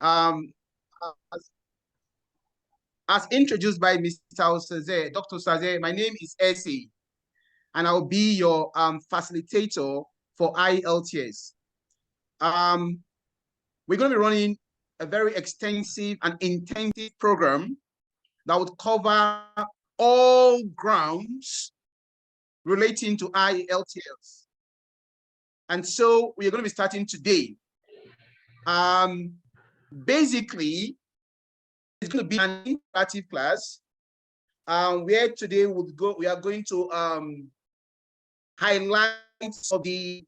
Um, as, as introduced by Mr. Saze, Dr. Saze, my name is Essie, and I'll be your facilitator for Ielts. We're going to be running a very extensive and intensive program that would cover all grounds relating to Ielts. And so we're going to be starting today. Basically, it's going to be an interactive class where today we are going to highlight some of the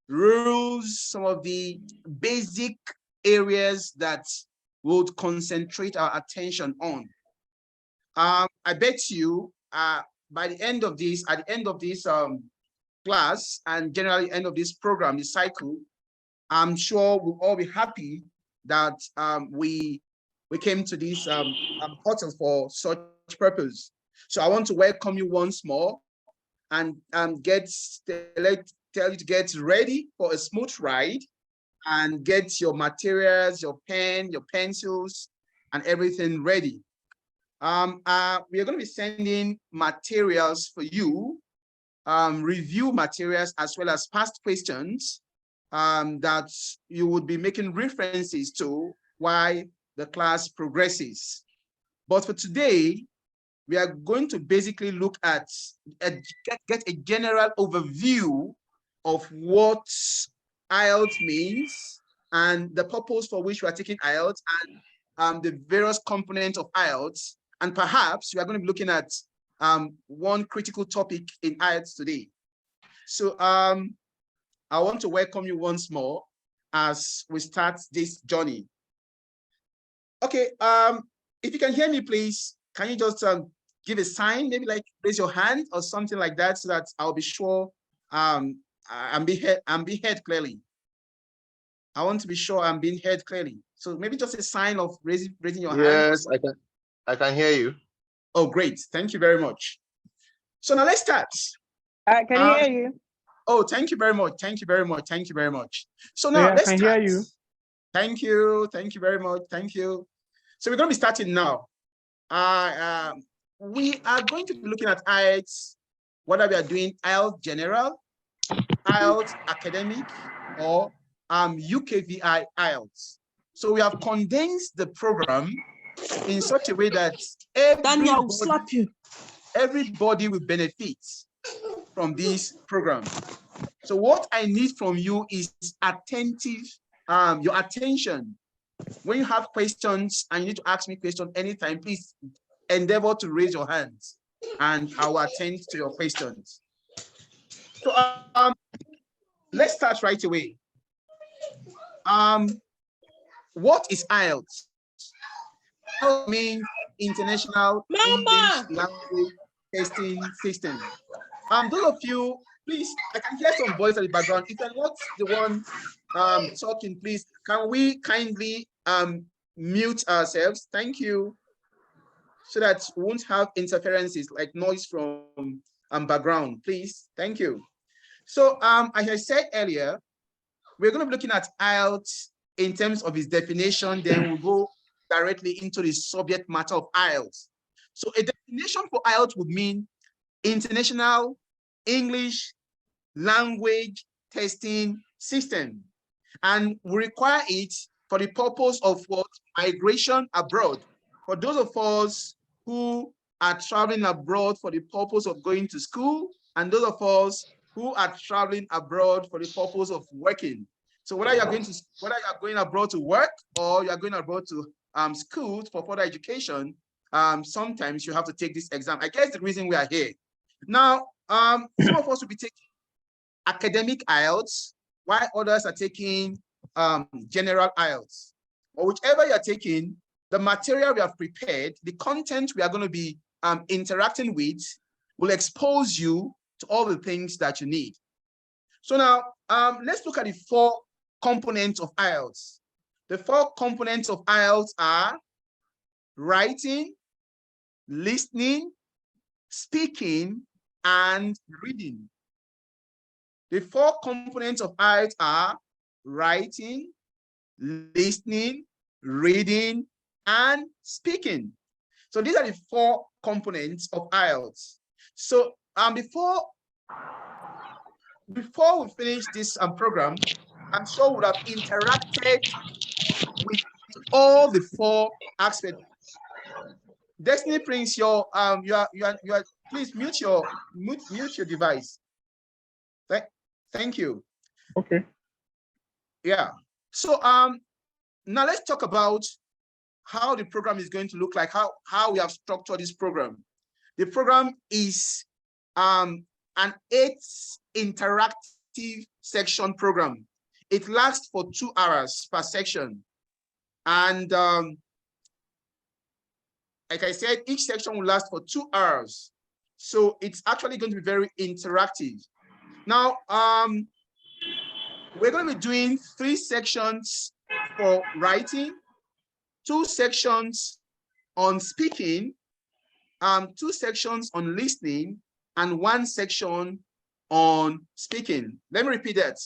rules, some of the basic areas that would concentrate our attention on. I bet you by the end of this, at the end of this class, and generally end of this program, this cycle, I'm sure we'll all be happy that we came to this portal for such purpose. So I want to welcome you once more and tell you to get ready for a smooth ride and get your materials, your pen, your pencils, and everything ready. We are going to be sending materials for you, review materials as well as past questions that you would be making references to while the class progresses. But for today, we are going to basically look at, get a general overview of what IELTS means and the purpose for which we are taking IELTS and the various components of IELTS. And perhaps we are going to be looking at one critical topic in IELTS today. So I want to welcome you once more as we start this journey. Okay, if you can hear me, please, can you just give a sign, maybe like raise your hand or something like that, so that I'll be sure I'm being heard clearly. I want to be sure I'm being heard clearly. So maybe just a sign of raising your hand. Yes, I can hear you. Oh, great. Thank you very much. So now let's start. I can hear you. Oh, thank you very much. Thank you very much. Thank you very much. So now let's start. Hear you. Thank you. Thank you very much. Thank you. So we're going to be starting now. We are going to be looking at IELTS, whether we are doing IELTS General, IELTS Academic, or UKVI IELTS. So we have condensed the program in such a way that everybody will benefit from this program. So what I need from you is your attention. When you have questions and you need to ask me questions anytime, please endeavor to raise your hands and I will attend to your questions. So let's start right away. What is IELTS? IELTS means International English Language Testing System. Those of you, please, I can hear some voice at the background. If you're not the one talking, please, can we kindly mute ourselves? Thank you. So that we won't have interferences like noise from background, please. Thank you. So as I said earlier, we're going to be looking at IELTS in terms of its definition, then we'll go directly into the subject matter of IELTS. So a definition for IELTS would mean International English Language Testing System. And we require it for the purpose of what? Migration abroad. For those of us who are traveling abroad for the purpose of going to school, and those of us who are traveling abroad for the purpose of working. So whether you're going abroad to work or you're going abroad to school for further education, sometimes you have to take this exam. I guess the reason we are here. Now, some of us will be taking academic IELTS, while others are taking general IELTS. Or whichever you're taking, the material we have prepared, the content we are going to be interacting with will expose you to all the things that you need. So now, let's look at the 4 components of IELTS. The 4 components of IELTS are writing, listening, speaking, and reading. The 4 components of IELTS are writing, listening, reading, and speaking. So these are the 4 components of IELTS. So before we finish this program, I'm sure we would have interacted with all the 4 aspects. Destiny Prince, you are please mute your device. Thank you. Okay. Yeah. So now let's talk about how the program is going to look like, how we have structured this program. The program is an 8 interactive section program. It lasts for 2 hours per section. And like I said, each section will last for 2 hours. So it's actually going to be very interactive. Now, we're going to be doing 3 sections for writing, 2 sections on speaking, 2 sections on listening, and 1 section on speaking. Let me repeat that.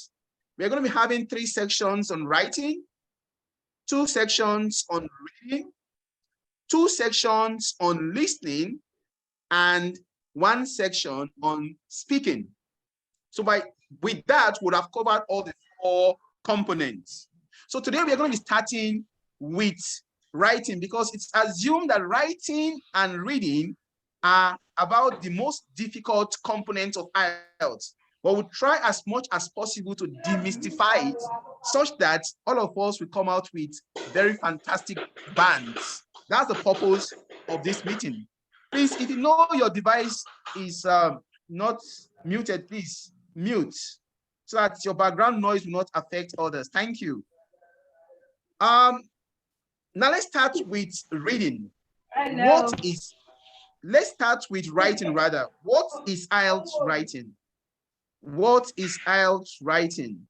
We're going to be having 3 sections on writing, 2 sections on reading, 2 sections on listening, and 1 section on speaking. So with that, we'll have covered all the 4 components. So today we are going to be starting with writing, because it's assumed that writing and reading are about the most difficult components of IELTS. But we'll try as much as possible to demystify it, such that all of us will come out with very fantastic bands. That's the purpose of this meeting. Please, if you know your device is not muted, please mute, so that your background noise will not affect others. Thank you. Now let's start with reading. Let's start with writing rather. What is IELTS writing? What is IELTS writing?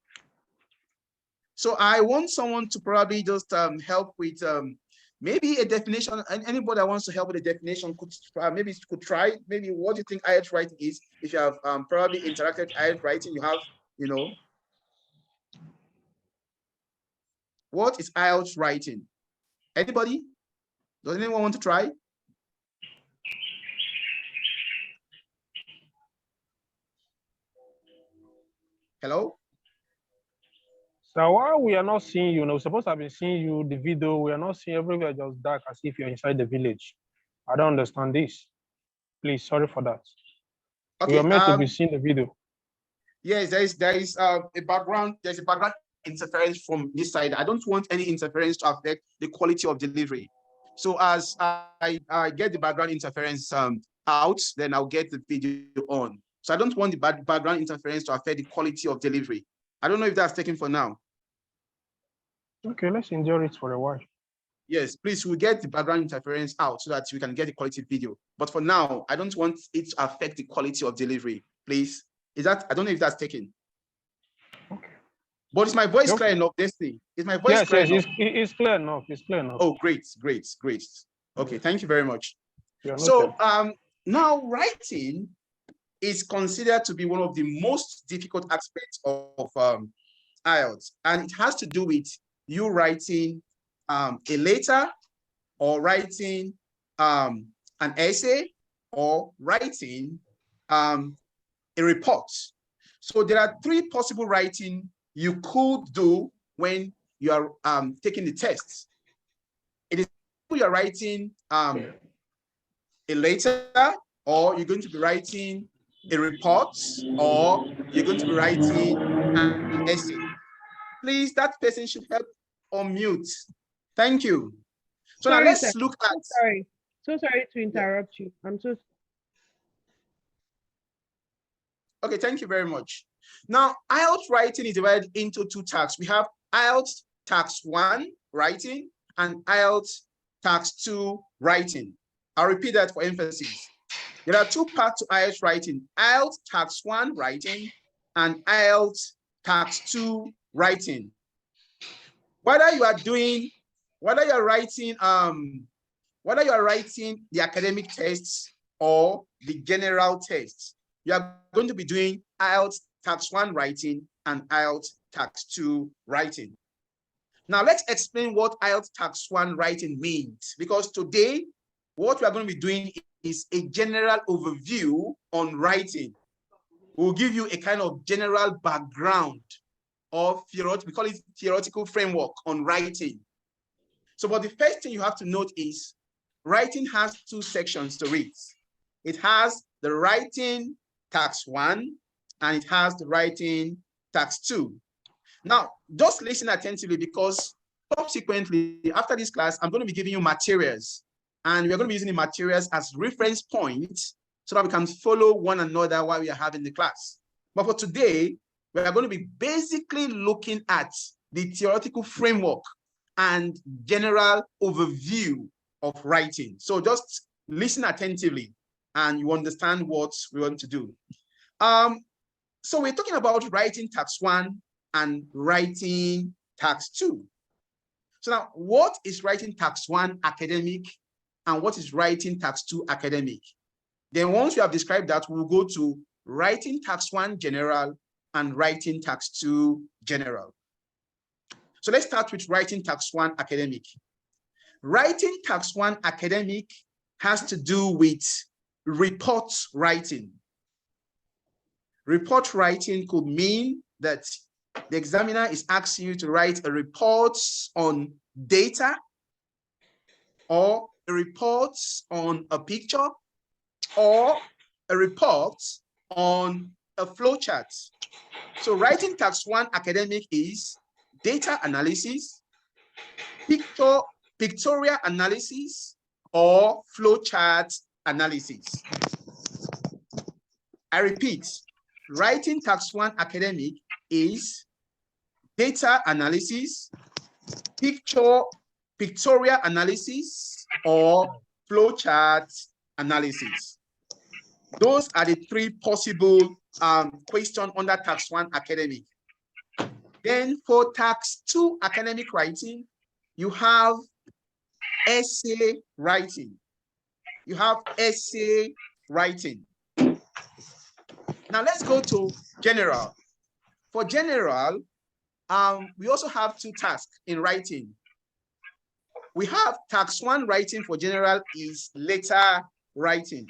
So I want someone to probably just help with maybe a definition, and anybody that wants to help with a definition could try. Maybe what do you think IELTS writing is? If you have probably interacted with IELTS writing, you have, what is IELTS writing? Anybody? Does anyone want to try? Hello? So while we are not seeing you, we're supposed to have been seeing you, the video, we are not seeing everywhere just dark as if you're inside the village. I don't understand this. Please, sorry for that. Okay, we are meant to be seeing the video. Yes, there is a background, there's a background interference from this side. I don't want any interference to affect the quality of delivery. So as I get the background interference out, then I'll get the video on. So I don't want the background interference to affect the quality of delivery. I don't know if that's taken for now. Okay, let's endure it for a while. Yes, please, we'll get the background interference out so that we can get the quality video. But for now, I don't want it to affect the quality of delivery, please. I don't know if that's taken. Okay. But is my voice clear enough, Destiny? Is my voice clear enough? It's clear enough. It's clear enough. Oh, great. Okay, thank you very much. So now writing is considered to be one of the most difficult aspects of IELTS, and it has to do with you writing a letter, or writing an essay, or writing a report. So there are 3 possible writing you could do when you are taking the test. It is you are writing a letter, or you're going to be writing a report, or you're going to be writing an essay. Please, that person should help unmute. Thank you. So now let's look at. So sorry to interrupt you. I'm so. Okay, thank you very much. Now, IELTS writing is divided into 2 tasks. We have IELTS task 1, writing, and IELTS task 2, writing. I'll repeat that for emphasis. There are 2 parts to IELTS writing: IELTS task 1, writing, and IELTS task 2, writing. Whether you are writing the academic tests or the general tests, you are going to be doing IELTS task 1 writing and IELTS task 2 writing. Now let's explain what IELTS Tax 1 writing means, because today what we are going to be doing is a general overview on writing. We'll give you a kind of general background of we call it theoretical framework on writing. So, but the first thing you have to note is writing has two sections to it. It has the writing tax 1 and it has the writing tax 2. Now, just listen attentively, because subsequently, after this class, I'm going to be giving you materials, and we're going to be using the materials as reference points so that we can follow one another while we are having the class. But for today, we are going to be basically looking at the theoretical framework and general overview of writing. So just listen attentively and you understand what we want to do. So we're talking about writing tax 1 and writing tax 2. So now, what is writing tax 1 academic and what is writing tax 2 academic? Then once we have described that, we'll go to writing tax 1 general and writing tax 2 general. So let's start with writing tax 1 academic. Writing tax 1 academic has to do with report writing. Report writing could mean that the examiner is asking you to write a report on data, or a report on a picture, or a report on a flowchart. So writing tax 1 academic is data analysis, pictorial analysis, or flowchart analysis. I repeat, writing tax 1 academic is data analysis, pictorial analysis, or flowchart analysis. Those are the three possible questions under tax 1 academic. Then for tax 2 academic writing, you have essay writing. You have essay writing. Now let's go to general. For general, we also have two tasks in writing. We have tax 1 writing for general is letter writing,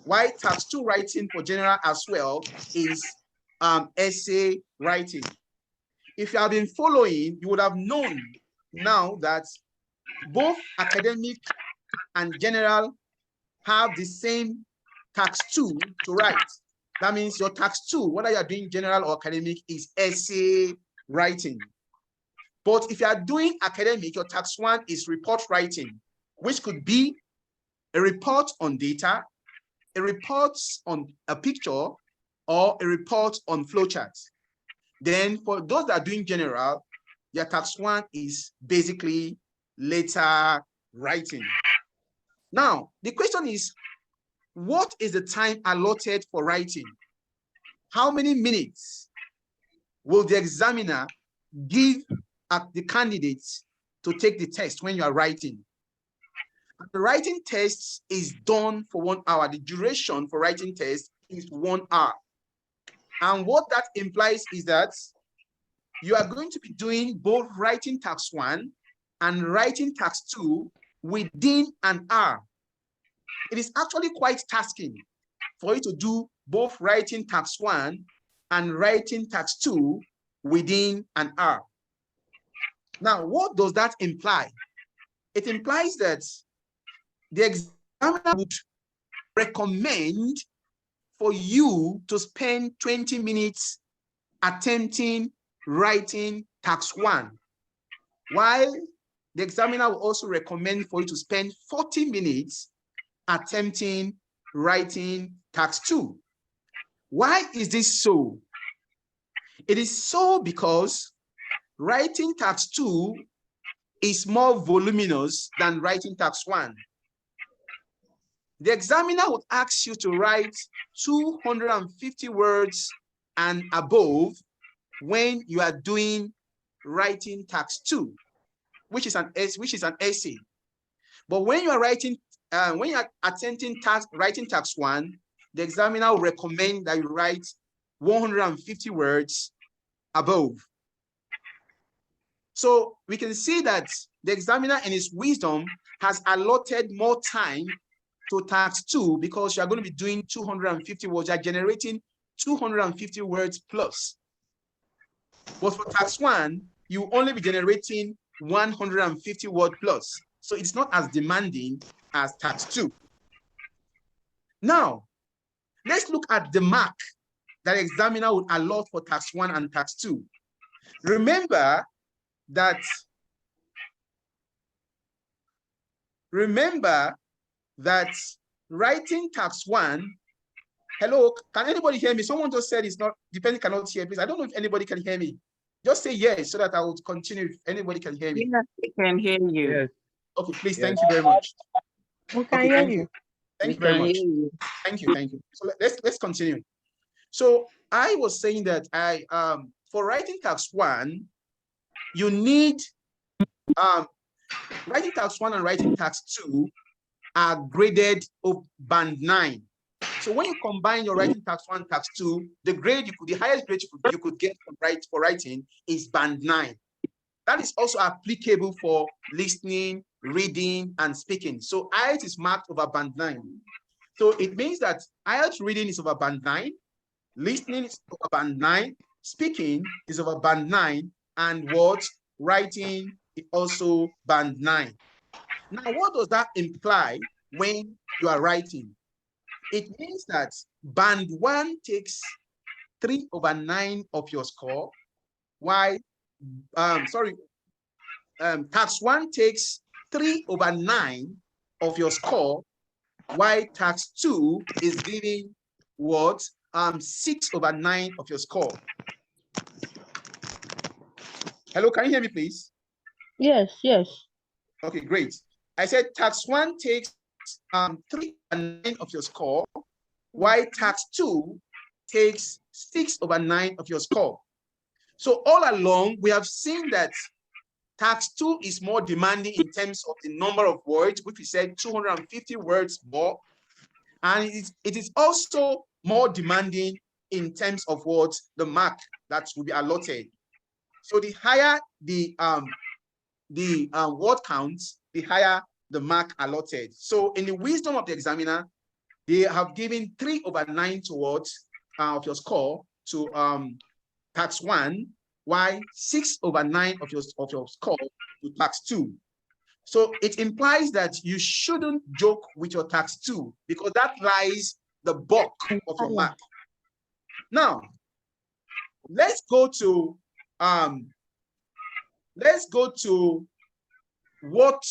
while tax 2 writing for general as well is essay writing. If you have been following, you would have known now that both academic and general have the same tax 2 to write. That means your tax 2, whether you are doing general or academic, is essay writing. But if you are doing academic, your tax 1 is report writing, which could be a report on data, a report on a picture, or a report on flowcharts. Then for those that are doing general, your tax 1 is basically letter writing. Now, the question is, what is the time allotted for writing? How many minutes will the examiner give the candidates to take the test when you are writing? The writing test is done for 1 hour. The duration for writing test is 1 hour. And what that implies is that you are going to be doing both writing tax 1 and writing tax 2 within an hour. It is actually quite tasking for you to do both writing tax 1 and writing tax 2 within an hour. Now, what does that imply? It implies that the examiner would recommend for you to spend 20 minutes attempting writing tax 1, while the examiner will also recommend for you to spend 40 minutes attempting writing tax 2. Why is this so? It is so because writing tax 2 is more voluminous than writing tax 1. The examiner would ask you to write 250 words and above when you are doing writing tax 2, which is an essay. But when you are writing, when you are attempting writing tax 1, the examiner will recommend that you write 150 words above. So we can see that the examiner in his wisdom has allotted more time to task 2 because you are going to be doing 250 words. You are generating 250 words plus. But for task 1, you only be generating 150 word plus. So it's not as demanding as task 2. Now, let's look at the mark that the examiner would allot for task 1 and task 2. Remember that writing task 1. Hello, can anybody hear me? Someone just said it's not, depending cannot hear, please. I don't know if anybody can hear me. Just say yes so that I will continue if anybody can hear me. Yes, we can hear you. Yes. Okay, please, Yes. thank you very much. We can Okay, hear thank you. you. Thank We you very can much. hear you. Thank you. So let's continue. So I was saying that for writing task 1, you need writing task 1 and writing task 2 are graded of band 9. So when you combine your writing task 1 and task 2, the highest grade you could get for writing is band 9. That is also applicable for listening, reading, and speaking. So IELTS is marked over band 9. So it means that IELTS reading is over band 9, listening is over band 9, speaking is over band 9, and writing is also band 9. Now, what does that imply when you are writing? It means that band 1 takes 3/9 of your score, while task 1 takes 3/9 of your score, while task 2 is giving 6/9 of your score. Hello, can you hear me, please? Yes. Okay, great. I said task 1 takes 3/9 of your score, while task 2 takes 6/9 of your score. So all along, we have seen that task 2 is more demanding in terms of the number of words, which we said 250 words more. And it is also more demanding in terms of the mark that will be allotted. So the higher the word counts, the higher the mark allotted. So in the wisdom of the examiner, they have given 3/9 towards of your score to task 1, while 6/9 of your score to task 2. So it implies that you shouldn't joke with your task 2 because that lies the bulk of your mark. Now, let's go to what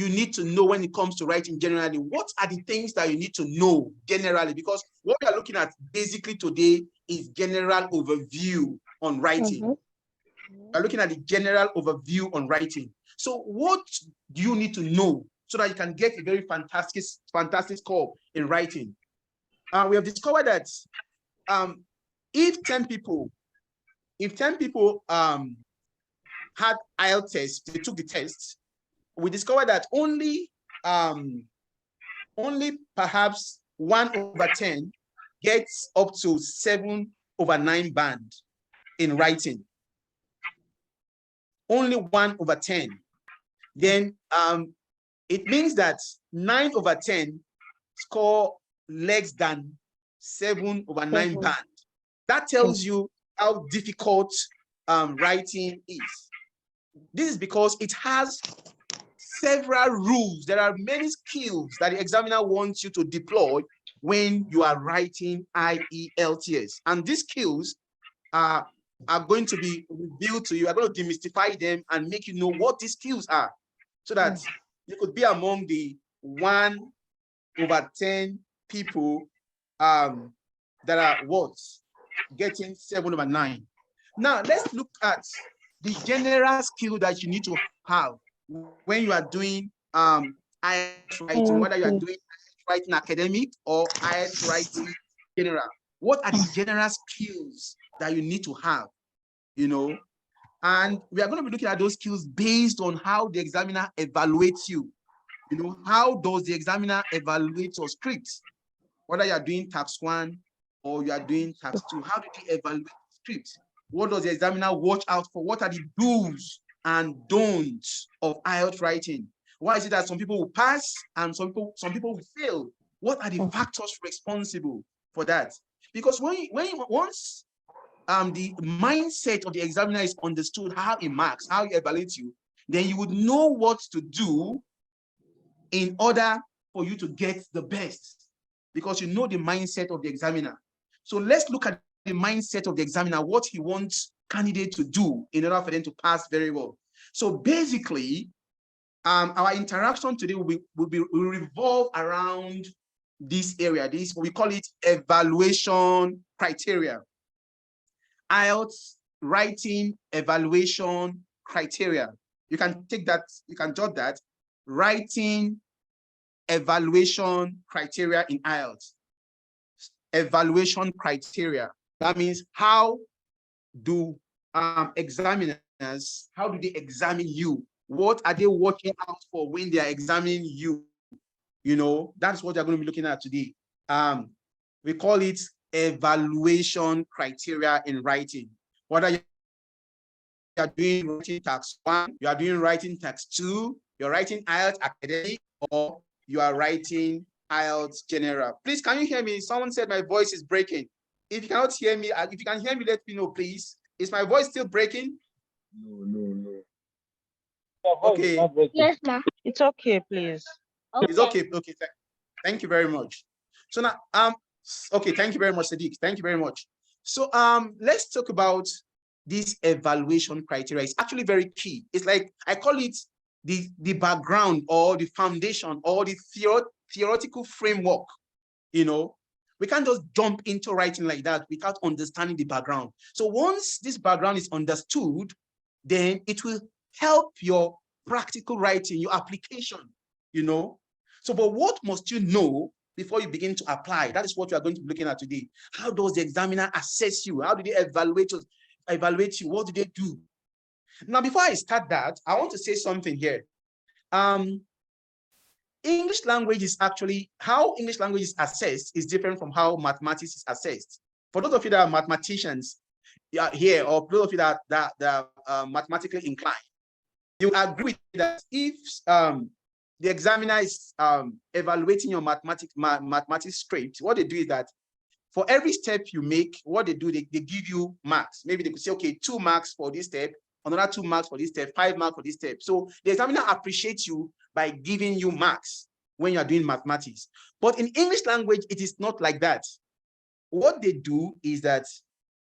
you need to know when it comes to writing generally. What are the things that you need to know generally? Because what we are looking at basically today is general overview on writing. We're looking at the general overview on writing. So what do you need to know so that you can get a very fantastic score in writing? We have discovered that if 10 people had IELTS tests, they took the test, we discovered that only perhaps 1/10 gets up to 7/9 band in writing. Only 1/10. Then it means that 9/10 score less than 7/9 band. That tells you how difficult writing is. This is because it has several rules. There are many skills that the examiner wants you to deploy when you are writing IELTS. And these skills are going to be revealed to you. I'm going to demystify them and make you know what these skills are so that you could be among the 1/10 people that are getting 7/9. Now, let's look at the general skill that you need to have when you are doing IELTS writing, whether you are doing writing academic or IELTS writing general. What are the general skills that you need to have, And we are going to be looking at those skills based on how the examiner evaluates you. How does the examiner evaluate your scripts? Whether you are doing task 1 or you are doing task 2, how did he evaluate the script? What does the examiner watch out for? What are the do's and don'ts of IELTS writing. Why is it that some people will pass and some people will fail? What are the factors responsible for that? Because once the mindset of the examiner is understood, how he marks, how he evaluates you, then you would know what to do in order for you to get the best, because you know the mindset of the examiner. So let's look at the mindset of the examiner, what he wants candidate to do in order for them to pass very well. So basically, our interaction today will revolve around this area. This, we call it evaluation criteria. IELTS writing evaluation criteria. You can take that, you can jot that, writing evaluation criteria in IELTS. Evaluation criteria. That means how do examiners, how do they examine you? What are they watching out for when they are examining you? You know, that's what they're going to be looking at today. We call it evaluation criteria in writing. Whether you are doing writing tax 1, you are doing writing tax 2, you're writing IELTS academic, or you are writing IELTS general. Please, can you hear me? Someone said my voice is breaking. If you cannot hear me, if you can hear me, let me know, please. Is my voice still breaking? No. Okay. Yes, ma. It's okay, please. Okay. It's okay. Okay. Thank you very much. So now, okay. Thank you very much, Sadiq. Thank you very much. So, let's talk about this evaluation criteria. It's actually very key. It's like, I call it the background or the foundation or the theoretical framework. You know, we can't just jump into writing like that without understanding the background. So once this background is understood, then it will help your practical writing, your application, you know. So, but what must you know before you begin to apply? That is what we are going to be looking at today. How does the examiner assess you? How do they evaluate you? What do they do? Now, before I start that, I want to say something here. English language is actually, how English language is assessed is different from how mathematics is assessed. For those of you that are mathematicians here, or those of you that are mathematically inclined, you agree with that if the examiner is evaluating your mathematics script, what they do is that for every step you make, what they do, they give you marks. Maybe they could say, okay, 2 marks for this step, another 2 marks for this step, 5 marks for this step. So the examiner appreciates you by giving you marks when you are doing mathematics. But in English language, it is not like that. What they do is that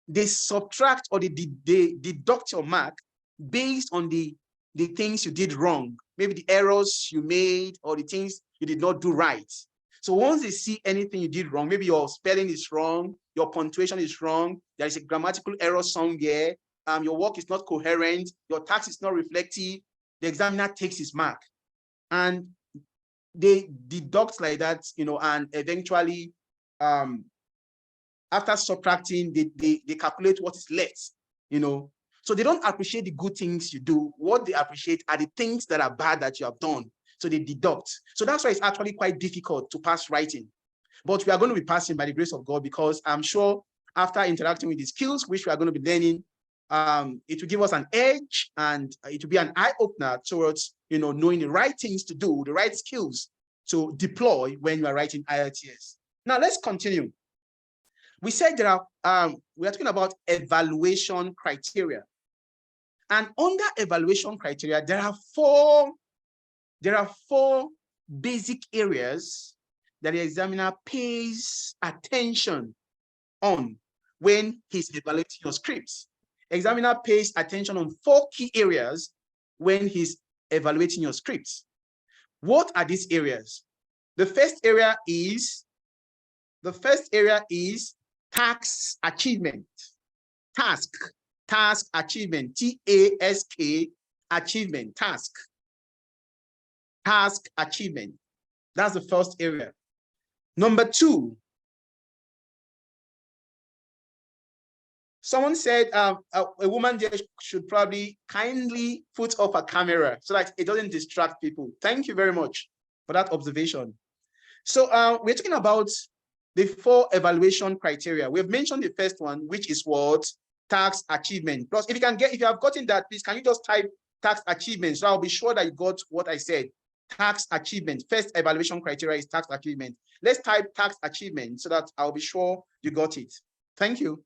they subtract or they deduct your mark based on the things you did wrong, maybe the errors you made or the things you did not do right. So once they see anything you did wrong, maybe your spelling is wrong, your punctuation is wrong, there is a grammatical error somewhere, your work is not coherent, your tax is not reflective, the examiner takes his mark. And they deduct like that, you know, and eventually, after subtracting, they calculate what is left, you know. So they don't appreciate the good things you do. What they appreciate are the things that are bad that you have done. So they deduct. So that's why it's actually quite difficult to pass writing. But we are going to be passing by the grace of God, because I'm sure after interacting with the skills which we are going to be learning, it will give us an edge, and it will be an eye-opener towards, you know, knowing the right things to do, the right skills to deploy when you are writing IELTS. Now let's continue. We said we are talking about evaluation criteria. And under evaluation criteria, there are four basic areas that the examiner pays attention on when he's evaluating your scripts. Examiner pays attention on 4 key areas when he's evaluating your scripts. What are these areas? The first area is task achievement. Task achievement, T-A-S-K, achievement, task achievement. That's the first area. Number 2, someone said a woman there should probably kindly put up a camera so that it doesn't distract people. Thank you very much for that observation. So we're talking about the 4 evaluation criteria. We've mentioned the first one, which is what? Task achievement. Plus, if you have gotten that, please, can you just type tax achievement. So I'll be sure that you got what I said. Tax achievement. First evaluation criteria is tax achievement. Let's type tax achievement so that I'll be sure you got it. Thank you.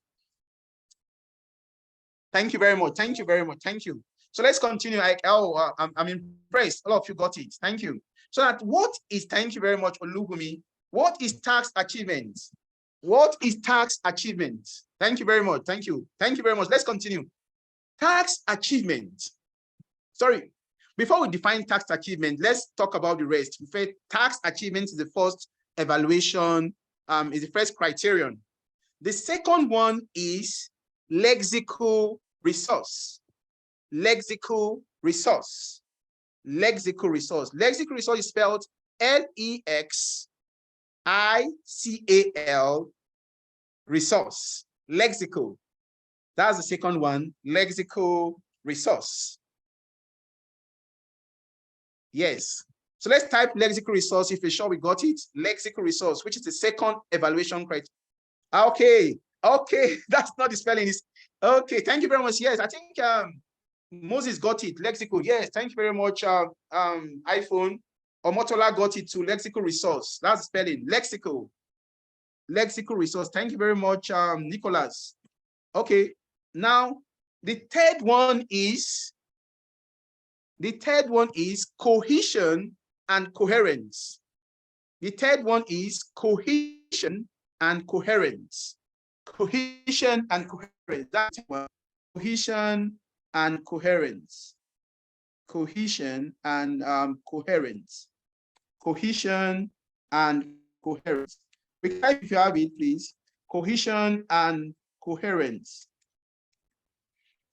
Thank you very much. Thank you very much. Thank you. So let's continue. I'm impressed. A lot of you got it. Thank you. So that what is, thank you very much, Olugumi. What is tax achievement? What is tax achievement? Thank you very much. Thank you. Thank you very much. Let's continue. Tax achievement. Sorry. Before we define tax achievement, let's talk about the rest. In fact, tax achievement is the first evaluation, is the first criterion. The second one is lexical resource. Lexical resource. Lexical resource. Lexical resource is spelled Lexical resource. Lexical. That's the second one. Lexical resource. Yes. So let's type lexical resource if you're sure we got it. Lexical resource, which is the second evaluation criteria. Okay. Okay. That's not the spelling. Is okay. Thank you very much. Yes, I think Moses got it. Lexical. Yes. Thank you very much. iPhone or Motorola got it too. Lexical resource. That's the spelling. Lexical. Lexical resource. Thank you very much, Nicholas. Okay. Now the third one is cohesion and coherence. The third one is cohesion and coherence. Cohesion and coherence. That's one. Cohesion and coherence. Cohesion and coherence. Cohesion and coherence. If you have it, please. Cohesion and coherence.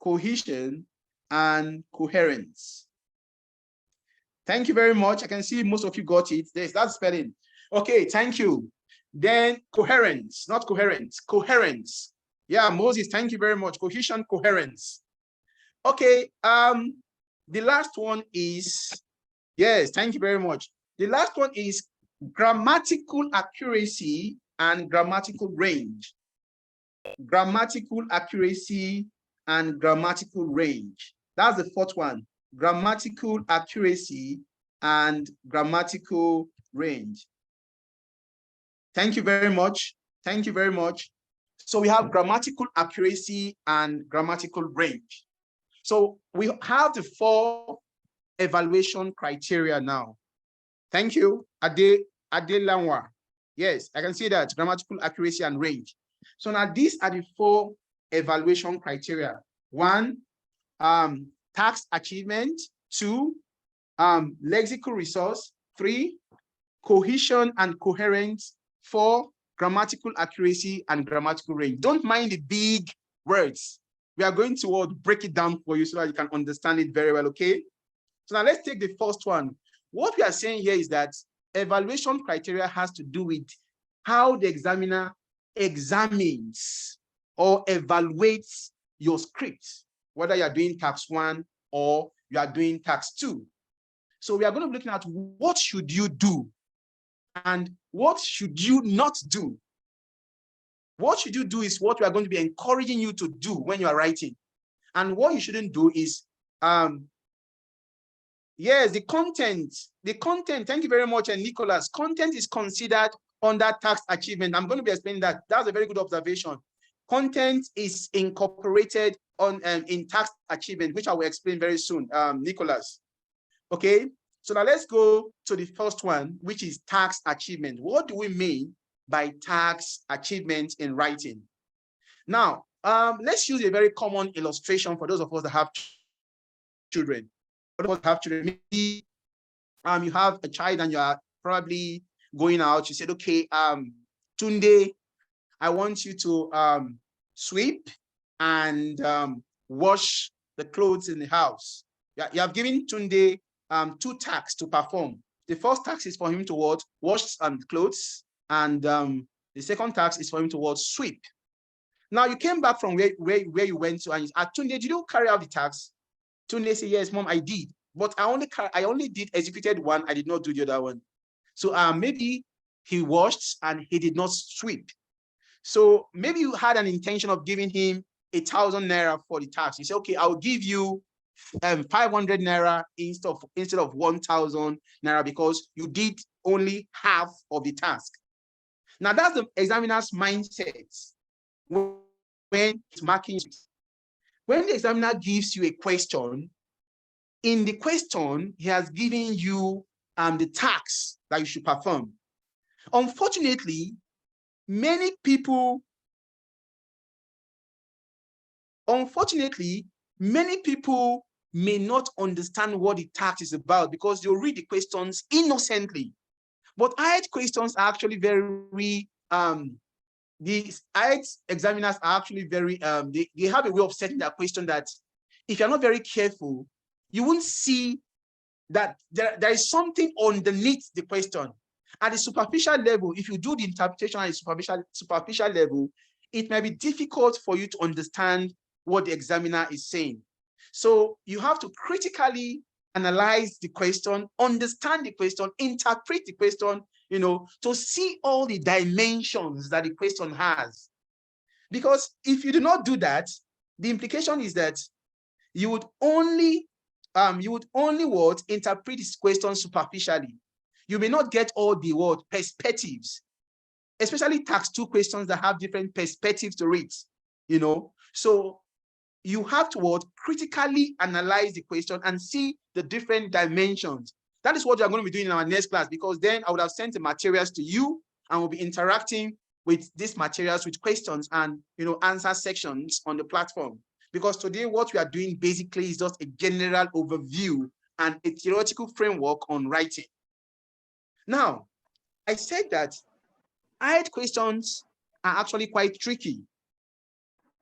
Cohesion and coherence. Thank you very much. I can see most of you got it. That's spelling. Okay, thank you. Then coherence, not coherence, coherence. Yeah, Moses, thank you very much. Cohesion, coherence. Okay, the last one is, yes, thank you very much. The last one is grammatical accuracy and grammatical range. Grammatical accuracy and grammatical range. That's the fourth one. Grammatical accuracy and grammatical range. Thank you very much. Thank you very much. So we have grammatical accuracy and grammatical range. So we have the 4 evaluation criteria now. Thank you, Ade Lanwa. Yes, I can see that, grammatical accuracy and range. So now these are the 4 evaluation criteria. 1, tax achievement. 2, lexical resource. 3, cohesion and coherence. 4, grammatical accuracy and grammatical range. Don't mind the big words. We are going to break it down for you so that you can understand it very well, okay? So now let's take the first one. What we are saying here is that evaluation criteria has to do with how the examiner examines or evaluates your script, whether you are doing tax 1 or you are doing tax 2. So we are going to be looking at what should you do and what should you not do. What should you do is what we are going to be encouraging you to do when you are writing. And what you shouldn't do is, yes, the content, thank you very much, and Nicholas, content is considered under tax achievement. I'm going to be explaining that. That's a very good observation. Content is incorporated on in tax achievement, which I will explain very soon, Nicholas. Okay, so now let's go to the first one, which is tax achievement. What do we mean by tax achievement in writing? Now, let's use a very common illustration for those of us that have children. For those that have children, maybe you have a child and you are probably going out. You said, okay, Tunde, I want you to sweep and wash the clothes in the house. You have given Tunde 2 tasks to perform. The first task is for him to wash clothes, and the second task is for him to sweep. Now you came back from where you went to, and you asked, Tunde, did you carry out the task? Tunde said, yes, Mom, I did, but I only executed one. I did not do the other one. So maybe he washed and he did not sweep. So maybe you had an intention of giving him 1,000 naira for the task. You say, okay, I'll give you 500 naira instead of 1,000 naira because you did only half of the task. Now that's the examiner's mindset when it's marking. When the examiner gives you a question, in the question, he has given you the task that you should perform. Unfortunately, many people may not understand what the task is about because they'll read the questions innocently. But IELTS questions are actually very, the IELTS examiners are actually very, they have a way of setting that question that if you're not very careful, you won't see that there is something underneath the question. At the superficial level, if you do the interpretation at the superficial level, it may be difficult for you to understand what the examiner is saying. So you have to critically analyze the question, understand the question, interpret the question, to see all the dimensions that the question has. Because if you do not do that, the implication is that you would only interpret this question superficially. You may not get all the perspectives, especially tax 2 questions that have different perspectives to it, So you have to critically analyze the question and see the different dimensions. That is what you're going to be doing in our next class, because then I would have sent the materials to you and we'll be interacting with these materials with questions and answer sections on the platform. Because today what we are doing basically is just a general overview and a theoretical framework on writing. Now, I said that IELTS questions are actually quite tricky.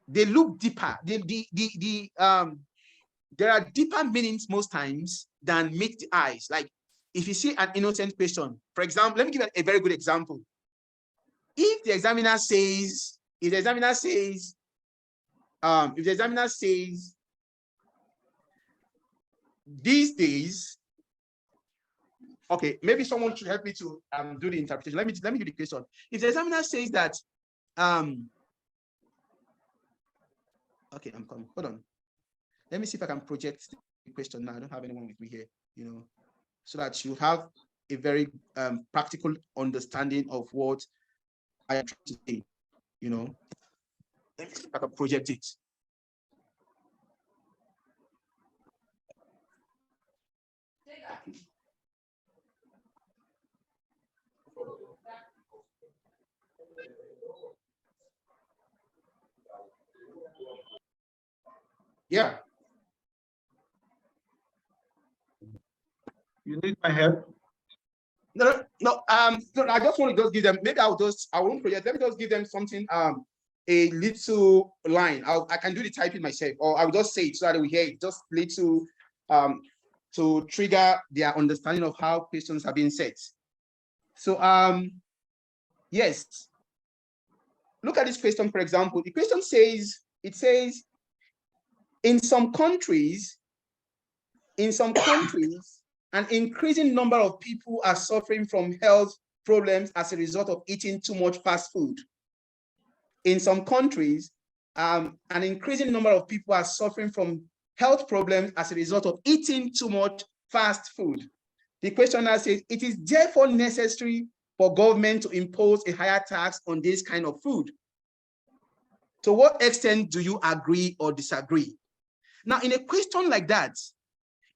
They look deeper. There are deeper meanings most times than meet the eyes. Like if you see an innocent question, for example, let me give a very good example. If the examiner says, these days, okay, maybe someone should help me to do the interpretation. Let me do the question. If the examiner says that, okay, I'm coming. Hold on. Let me see if I can project the question now. I don't have anyone with me here, so that you have a very practical understanding of what I am trying to say, Let me see if I can project it. Yeah. You need my help? No, I just want to give them, maybe I won't project, let me just give them something, a little line. I can do the typing myself, or I'll just say it so that we hear it, just little, to trigger their understanding of how questions are being set. So, yes, look at this question, for example. The question says, in some countries, an increasing number of people are suffering from health problems as a result of eating too much fast food. In some countries, an increasing number of people are suffering from health problems as a result of eating too much fast food. The questioner says, it is therefore necessary for government to impose a higher tax on this kind of food. To what extent do you agree or disagree? Now, in a question like that,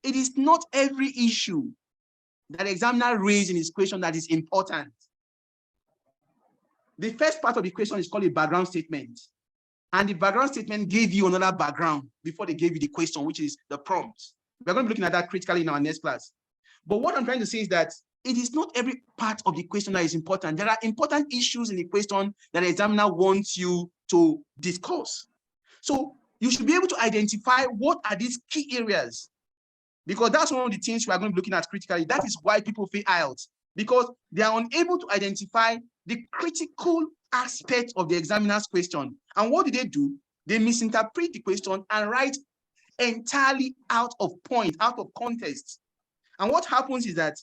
it is not every issue that the examiner raised in his question that is important. The first part of the question is called a background statement. And the background statement gave you another background before they gave you the question, which is the prompt. We're going to be looking at that critically in our next class. But what I'm trying to say is that it is not every part of the question that is important. There are important issues in the question that the examiner wants you to discuss. So you should be able to identify what are these key areas, because that's one of the things we are going to be looking at critically. That is why people fail IELTS, because they are unable to identify the critical aspect of the examiner's question. And what do? They misinterpret the question and write entirely out of point, out of context. And what happens is that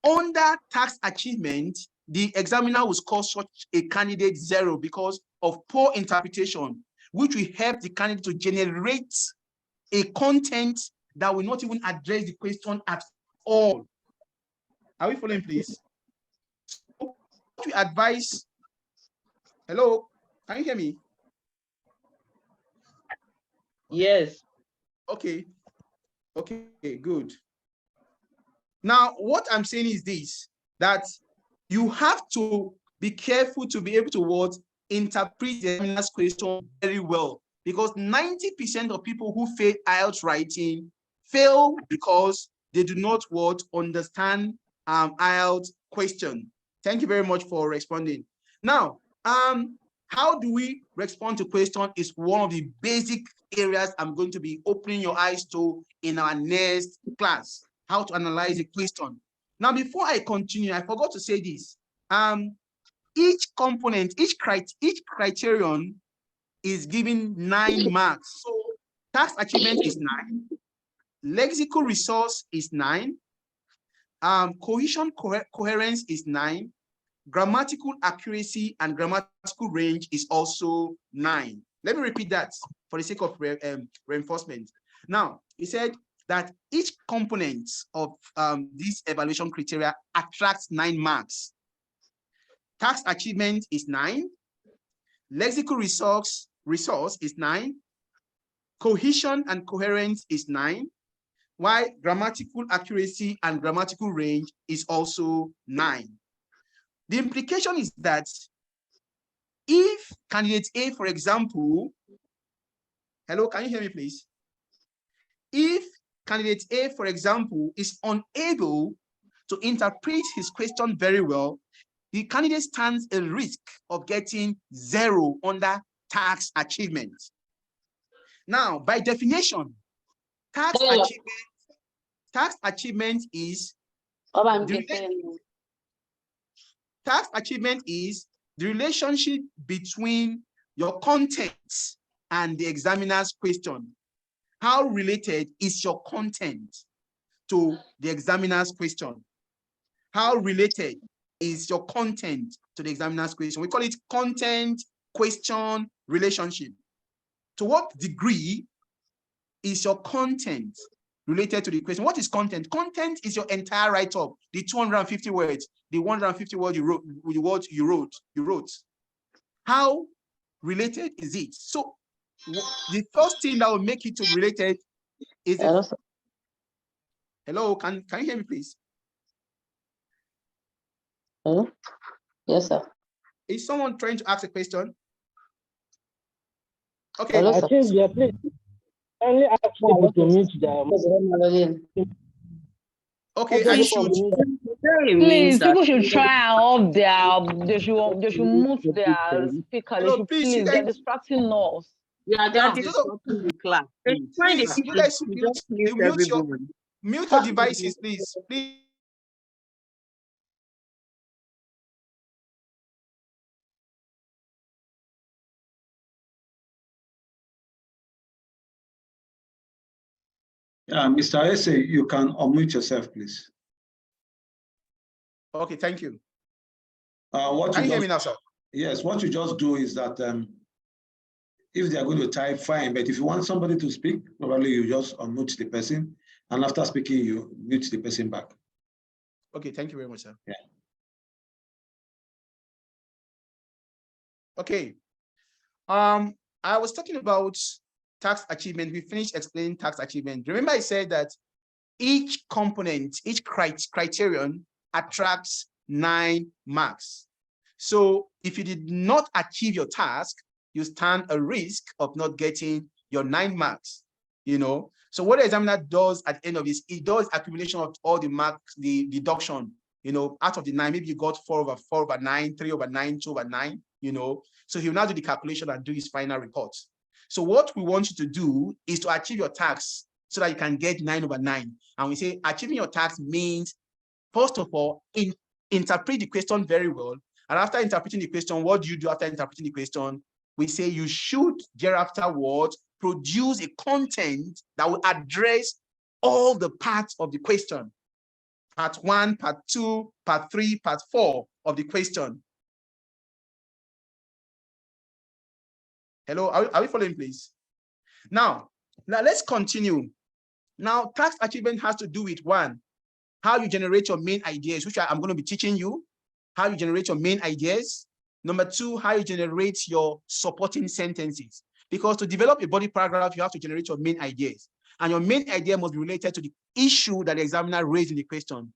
under tax achievement, the examiner will score such a candidate 0 because of poor interpretation, which will help the candidate to generate a content that will not even address the question at all. Are we following, please? So what we advise, hello, can you hear me? Yes. Okay, good. Now, what I'm saying is this, that you have to be careful to be able to interpret the examiner's question very well, because 90% of people who fail IELTS writing fail because they do not understand IELTS question. Thank you very much for responding. Now, how do we respond to question is one of the basic areas I'm going to be opening your eyes to in our next class, how to analyze a question. Now, before I continue, I forgot to say this. Each component, each criterion is given 9 marks. So task achievement is 9, lexical resource is 9, cohesion coherence is 9, grammatical accuracy and grammatical range is also 9. Let me repeat that for the sake of reinforcement. Now, he said that each component of this evaluation criteria attracts 9 marks. Task achievement is 9, lexical resource is 9, cohesion and coherence is 9, while grammatical accuracy and grammatical range is also 9. The implication is that if candidate A, for example, hello, can you hear me, please? If candidate A, for example, is unable to interpret his question very well, the candidate stands a risk of getting 0 under task achievement. Now, by definition, task achievement is the relationship between your content and the examiner's question. How related is your content to the examiner's question? How related is your content to the examiner's question? We call it content-question relationship. To what degree is your content related to the question? What is content? Content is your entire write-up, the 250 words, the 150 words you wrote. How related is it? So the first thing that will make it to related is hello, can you hear me, please? Hello? Yes, sir. Is someone trying to ask a question? Okay. Hello, I sir. think yeah, please only ask people to mute them. Okay, I should. Please, people should try off they should mute their speaker. Hello, please, they're distracting us. Yeah, they are disrupting the class. Please, you guys should mute your devices, please. Please. Mr. Ese, you can unmute yourself, please. Okay, thank you. Can you hear me now, sir? Yes, what you just do is that if they are going to type, fine, but if you want somebody to speak, probably you just unmute the person, and after speaking, you mute the person back. Okay, thank you very much, sir. Yeah. Okay. I was talking about task achievement. We finished explaining task achievement. Remember, I said that each component, each criterion attracts 9 marks. So if you did not achieve your task, you stand a risk of not getting your 9 marks, So what the examiner does at the end of this, it does accumulation of all the marks, the deduction, out of the 9, maybe you got 4/9, 3/9, 2/9, So he'll now do the calculation and do his final report. So what we want you to do is to achieve your task so that you can get 9/9. And we say achieving your task means, first of all, interpret the question very well. And after interpreting the question, what do you do after interpreting the question? We say you should thereafterwards produce a content that will address all the parts of the question. Part 1, part 2, part 3, part 4 of the question. Hello, are we following, please? Now, Now let's continue. Now, task achievement has to do with one, how you generate your main ideas, which I'm going to be teaching you, how you generate your main ideas. Number two, how you generate your supporting sentences. Because to develop a body paragraph, you have to generate your main ideas. And your main idea must be related to the issue that the examiner raised in the question.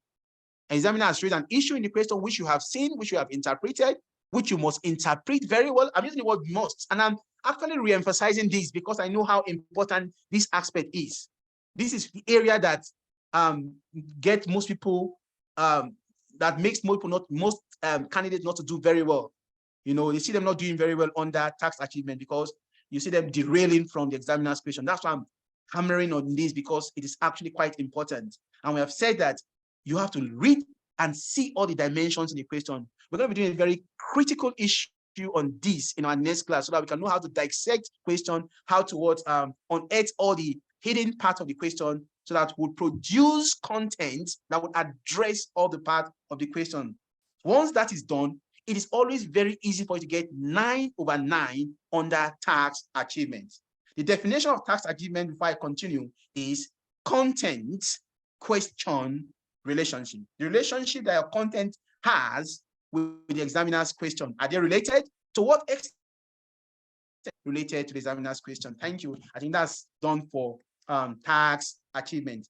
Examiner has raised an issue in the question which you have seen, which you have interpreted, which you must interpret very well. I'm using the word must, and I'm actually re-emphasizing this because I know how important this aspect is. This is the area that get most people, that makes most candidates not to do very well. You know, you see them not doing very well under task achievement because you see them derailing from the examiner's question. That's why I'm hammering on this, because it is actually quite important. And we have said that you have to read and see all the dimensions in the question. We're going to be doing a very critical issue on this in our next class, so that we can know how to dissect question, how to unearth all the hidden parts of the question, so that we'll produce content that will address all the parts of the question. Once that is done, it is always very easy for you to get 9/9 under task achievement. The definition of task achievement, before I continue, is content, question, relationship. The relationship that your content has with the examiner's question. Are they related? To what extent related to the examiner's question? Thank you. I think that's done for task achievement.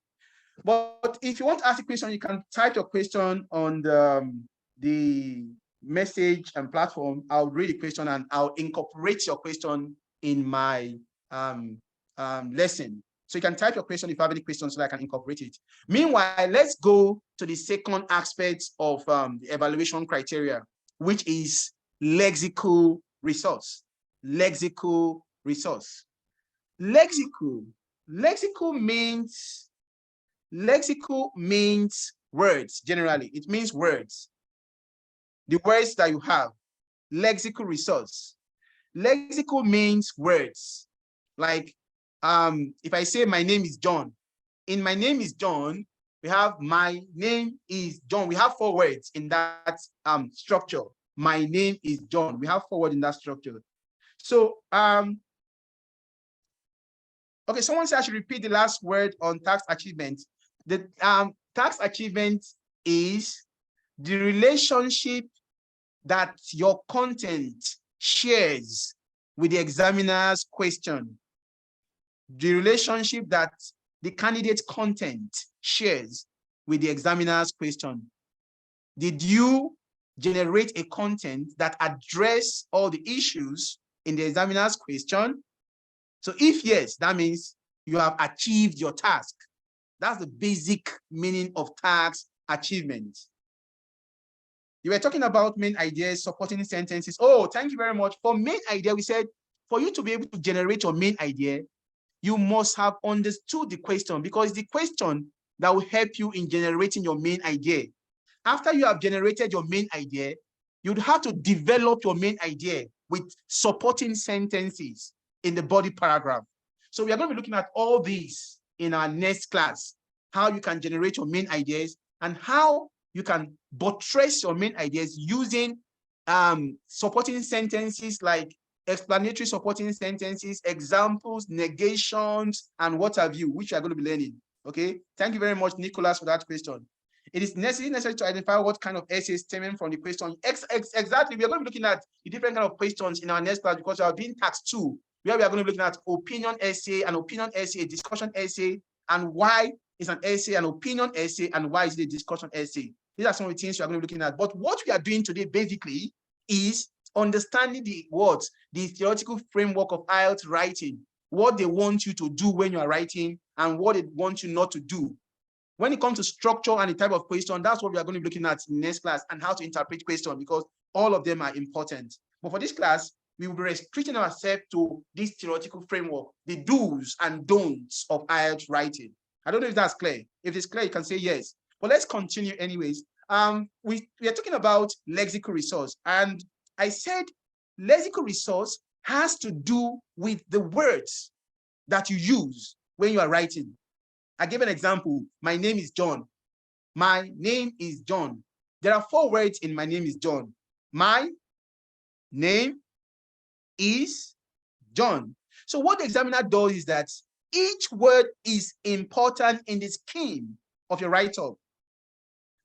But if you want to ask a question, you can type your question on the message and platform. I'll read the question and I'll incorporate your question in my lesson. So you can type your question if you have any questions, so that I can incorporate it. Meanwhile, let's go to the second aspect of the evaluation criteria, which is lexical resource. Lexical resource. Lexical means words. Generally, it means words. The words that you have. Lexical resource. Lexical means words. Like, if I say my name is John, in my name is John, we have my name is John. We have 4 words in that structure. My name is John. We have 4 words in that structure. So, okay, someone said I should repeat the last word on task achievement. The task achievement is the relationship that your content shares with the examiner's question. The relationship that the candidate's content shares with the examiner's question. Did you generate a content that address all the issues in the examiner's question? So if yes, that means you have achieved your task. That's the basic meaning of task achievement. You were talking about main ideas, supporting sentences. Oh, thank you very much. For main idea, we said for you to be able to generate your main idea, you must have understood the question, because the question that will help you in generating your main idea. After you have generated your main idea, you'd have to develop your main idea with supporting sentences in the body paragraph. So we are going to be looking at all these in our next class, how you can generate your main ideas and how you can buttress your main ideas using supporting sentences like explanatory supporting sentences, examples, negations, and what have you, which you are going to be learning. Okay, thank you very much, Nicholas, for that question. It is necessary to identify what kind of essays stemming from the question. Exactly, we are going to be looking at the different kind of questions in our next class, because we are doing task 2, where we are going to be looking at opinion essay, a discussion essay, and why is an essay an opinion essay, and why is it a discussion essay. These are some of the things we are going to be looking at. But what we are doing today basically is understanding the words, the theoretical framework of Ielts writing, what they want you to do when you are writing and what they want you not to do. When it comes to structure and the type of question, that's what we are going to be looking at in the next class, and how to interpret questions, because all of them are important. But for this class, we will be restricting ourselves to this theoretical framework, the do's and don'ts of Ielts writing. I don't know if that's clear. If it's clear, you can say yes. But let's continue anyways. We are talking about lexical resource, and I said lexical resource has to do with the words that you use when you are writing. I gave an example. My name is John. My name is John. There are 4 words in my name is John. My name is John. So what the examiner does is that each word is important in the scheme of your write-up.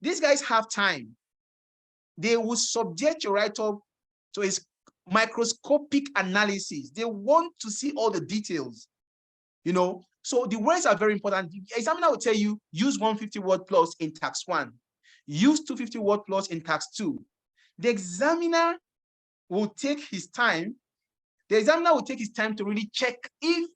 These guys have time. They will subject your write-up to a microscopic analysis. They want to see all the details, you know. So the words are very important. The examiner will tell you, use 150 word plus in tax 1. Use 250 word plus in tax 2. The examiner will take his time. The examiner will take his time to really check if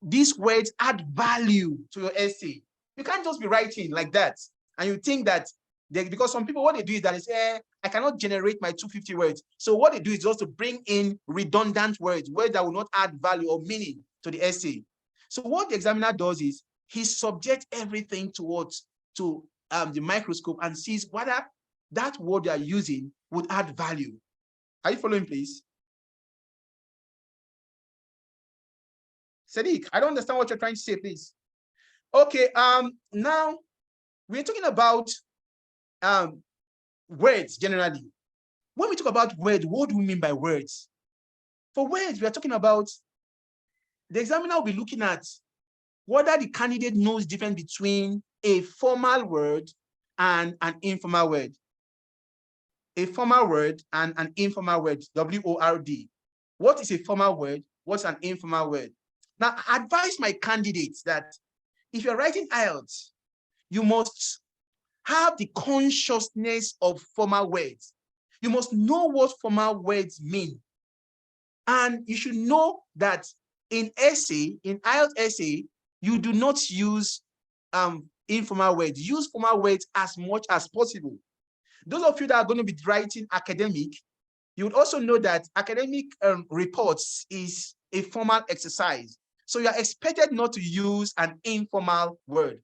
these words add value to your essay. You can't just be writing like that. And you think that, because some people, what they do is that they say, I cannot generate my 250 words. So what they do is just to bring in redundant words, words that will not add value or meaning to the essay. So what the examiner does is he subjects everything to the microscope and sees whether that word they are using would add value. Are you following, please? Sadiq, I don't understand what you're trying to say, please. Okay, now we're talking about words generally. When we talk about words, what do we mean by words? For words, we are talking about, the examiner will be looking at whether the candidate knows the difference between a formal word and an informal word. A formal word and an informal word, W-O-R-D. What is a formal word? What's an informal word? Now, I advise my candidates that if you're writing Ielts, you must have the consciousness of formal words. You must know what formal words mean. And you should know that in Ielts essay, you do not use informal words. Use formal words as much as possible. Those of you that are going to be writing academic, you would also know that academic reports is a formal exercise. So you are expected not to use an informal word.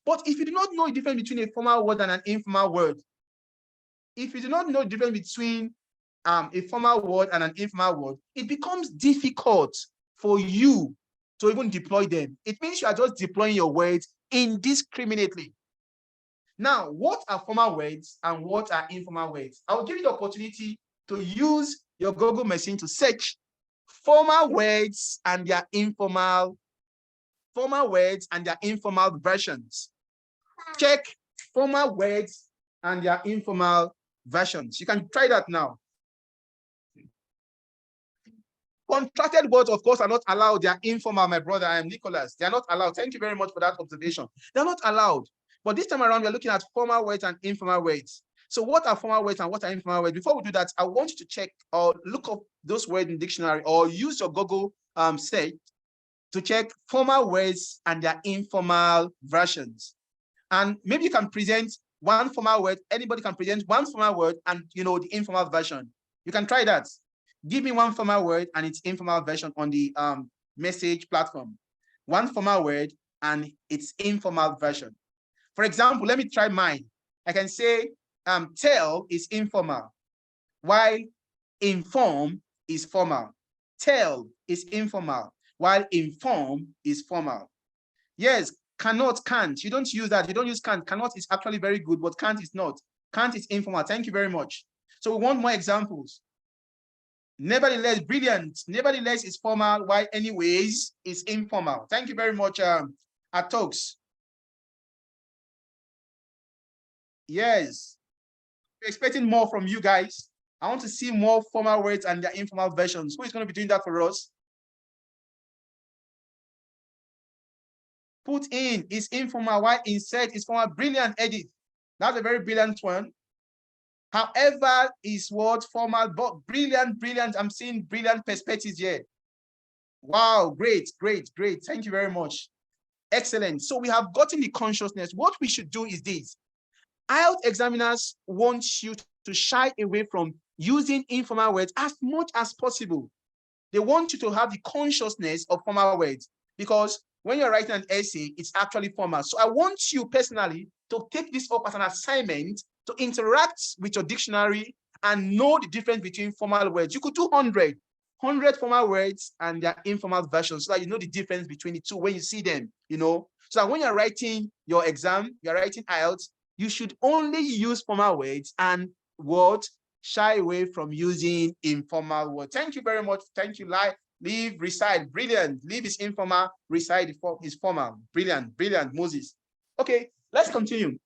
But if you do not know the difference between a formal word and an informal word, if you do not know the difference between a formal word and an informal word, it becomes difficult for you to even deploy them. It means you are just deploying your words indiscriminately. Now, what are formal words and what are informal words? I will give you the opportunity to use your Google machine to search formal words and their informal versions. Check formal words and their informal versions. You can try that now. Contracted words, of course, are not allowed. They are informal, my brother. I am Nicholas. They are not allowed. Thank you very much for that observation. They're not allowed. But this time around, we're looking at formal words and informal words. So what are formal words and what are informal words? Before we do that, I want you to check or look up those words in the dictionary or use your Google search to check formal words and their informal versions. And maybe you can present one formal word. Anybody can present one formal word and the informal version. You can try that. Give me one formal word and its informal version on the message platform. One formal word and its informal version. For example, let me try mine. I can say tell is informal, while inform is formal. Tell is informal, while inform is formal. Yes, cannot, can't. You don't use that. You don't use can't. Cannot is actually very good, but can't is not. Can't is informal. Thank you very much. So we want more examples. Nevertheless, brilliant. Nevertheless is formal, while anyways is informal. Thank you very much, Atox. Yes, we're expecting more from you guys. I want to see more formal words and their informal versions. Who is going to be doing that for us? Put in is informal, while insert is formal. Brilliant, Edith. That's a very brilliant one. However, is what formal, but brilliant, brilliant. I'm seeing brilliant perspectives here. Wow, great, great, great. Thank you very much. Excellent. So we have gotten the consciousness. What we should do is this. IELTS examiners want you to shy away from using informal words as much as possible. They want you to have the consciousness of formal words because when you're writing an essay, it's actually formal. So I want you personally to take this up as an assignment to interact with your dictionary and know the difference between formal words. You could do 100 formal words and their informal versions so that you know the difference between the two when you see them, so that when you're writing your exam, you're writing IELTS, you should only use formal words and shy away from using informal words. Thank you very much. Thank you, Live, reside. Brilliant. Live is informal, reside is formal. Brilliant, brilliant, Moses. Okay, let's continue.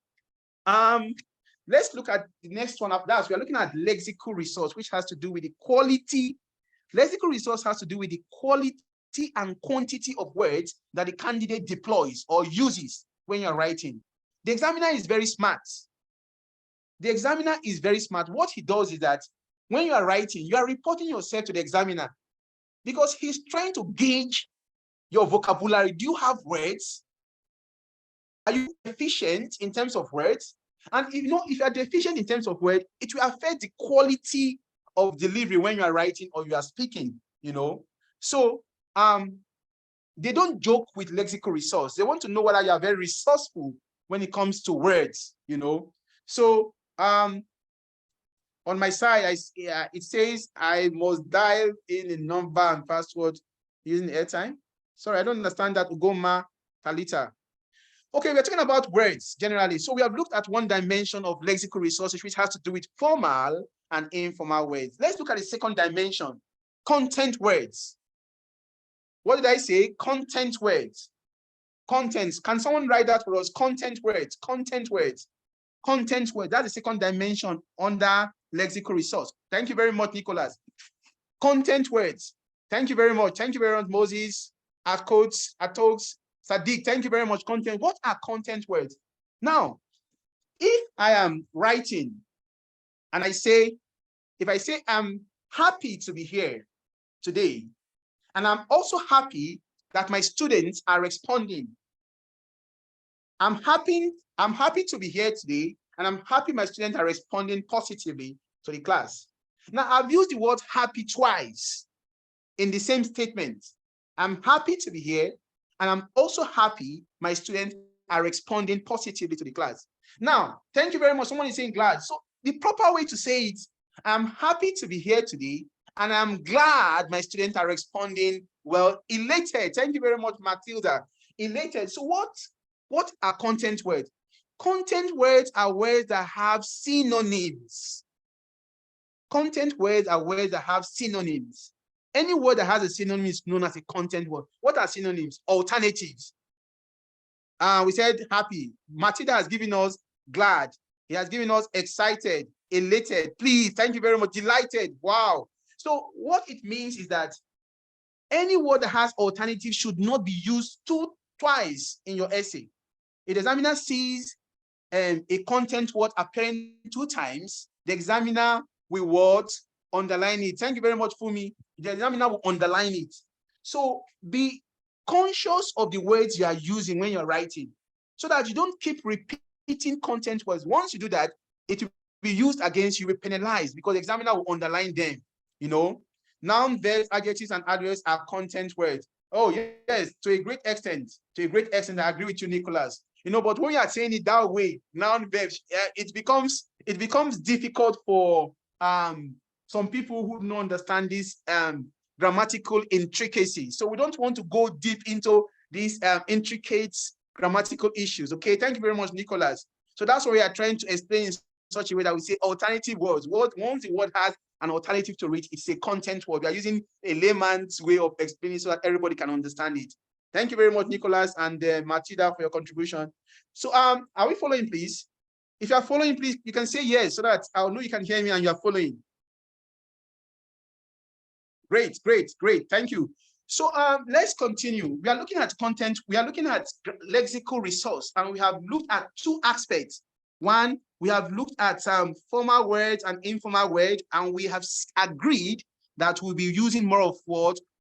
Let's look at the next one after that. We are looking at lexical resource, which has to do with the quality. Lexical resource has to do with the quality and quantity of words that the candidate deploys or uses when you're writing. The examiner is very smart. The examiner is very smart. What he does is that when you are writing, you are reporting yourself to the examiner because he's trying to gauge your vocabulary. Do you have words? Are you efficient in terms of words? And if you are deficient in terms of words, it will affect the quality of delivery when you are writing or you are speaking, So they don't joke with lexical resource. They want to know whether you are very resourceful when it comes to words, So on my side, it says I must dial in a number and password using airtime. Sorry, I don't understand that, Ugoma Talita. Okay, we're talking about words generally. So we have looked at one dimension of lexical resources, which has to do with formal and informal words. Let's look at the second dimension, content words. What did I say? Content words. Contents. Can someone write that for us? Content words. Content words. Content words. That's the second dimension under lexical resource. Thank you very much, Nicholas. Content words. Thank you very much. Thank you very much, Moses, Akots, Sadiq. Thank you very much. Content. What are content words? Now, if I am writing and if I say I'm happy to be here today, and I'm also happy that my students are responding. I'm happy to be here today, and I'm happy my students are responding positively to the class. Now, I've used the word happy twice in the same statement. I'm happy to be here, and I'm also happy my students are responding positively to the class. Now, thank you very much. Someone is saying glad. So the proper way to say it, I'm happy to be here today, and I'm glad my students are responding well. Elated. Thank you very much, Matilda. Elated. So what are content words? Content words are words that have synonyms. Content words are words that have synonyms. Any word that has a synonym is known as a content word. What are synonyms? Alternatives. We said happy. Matilda has given us glad. He has given us excited, elated, pleased. Thank you very much. Delighted. Wow. So what it means is that any word that has alternative should not be used twice in your essay. If the examiner sees a content word appearing 2 times, the examiner will underline it. Thank you very much, Fumi. The examiner will underline it. So be conscious of the words you are using when you're writing so that you don't keep repeating content words. Once you do that, it will be used against you, will be penalized because the examiner will underline them. Noun, verbs, adjectives, and adverbs are content words. Oh, yes, to a great extent. To a great extent, I agree with you, Nicholas. But when you are saying it that way, noun, verbs, it becomes difficult for some people who don't understand this grammatical intricacy. So we don't want to go deep into these intricate grammatical issues. Okay, thank you very much, Nicholas. So that's what we are trying to explain in such a way that we say alternative words. Once the word has an alternative to it, it's a content word. We are using a layman's way of explaining so that everybody can understand it. Thank you very much, Nicholas and Matilda, for your contribution. So are we following, please? If you are following, please, you can say yes so that I'll know you can hear me and you are following. Great, great, great. Thank you. So let's continue. We are looking at content. We are looking at lexical resource, and we have looked at 2 aspects. One, we have looked at formal words and informal words, and we have agreed that we'll be using more of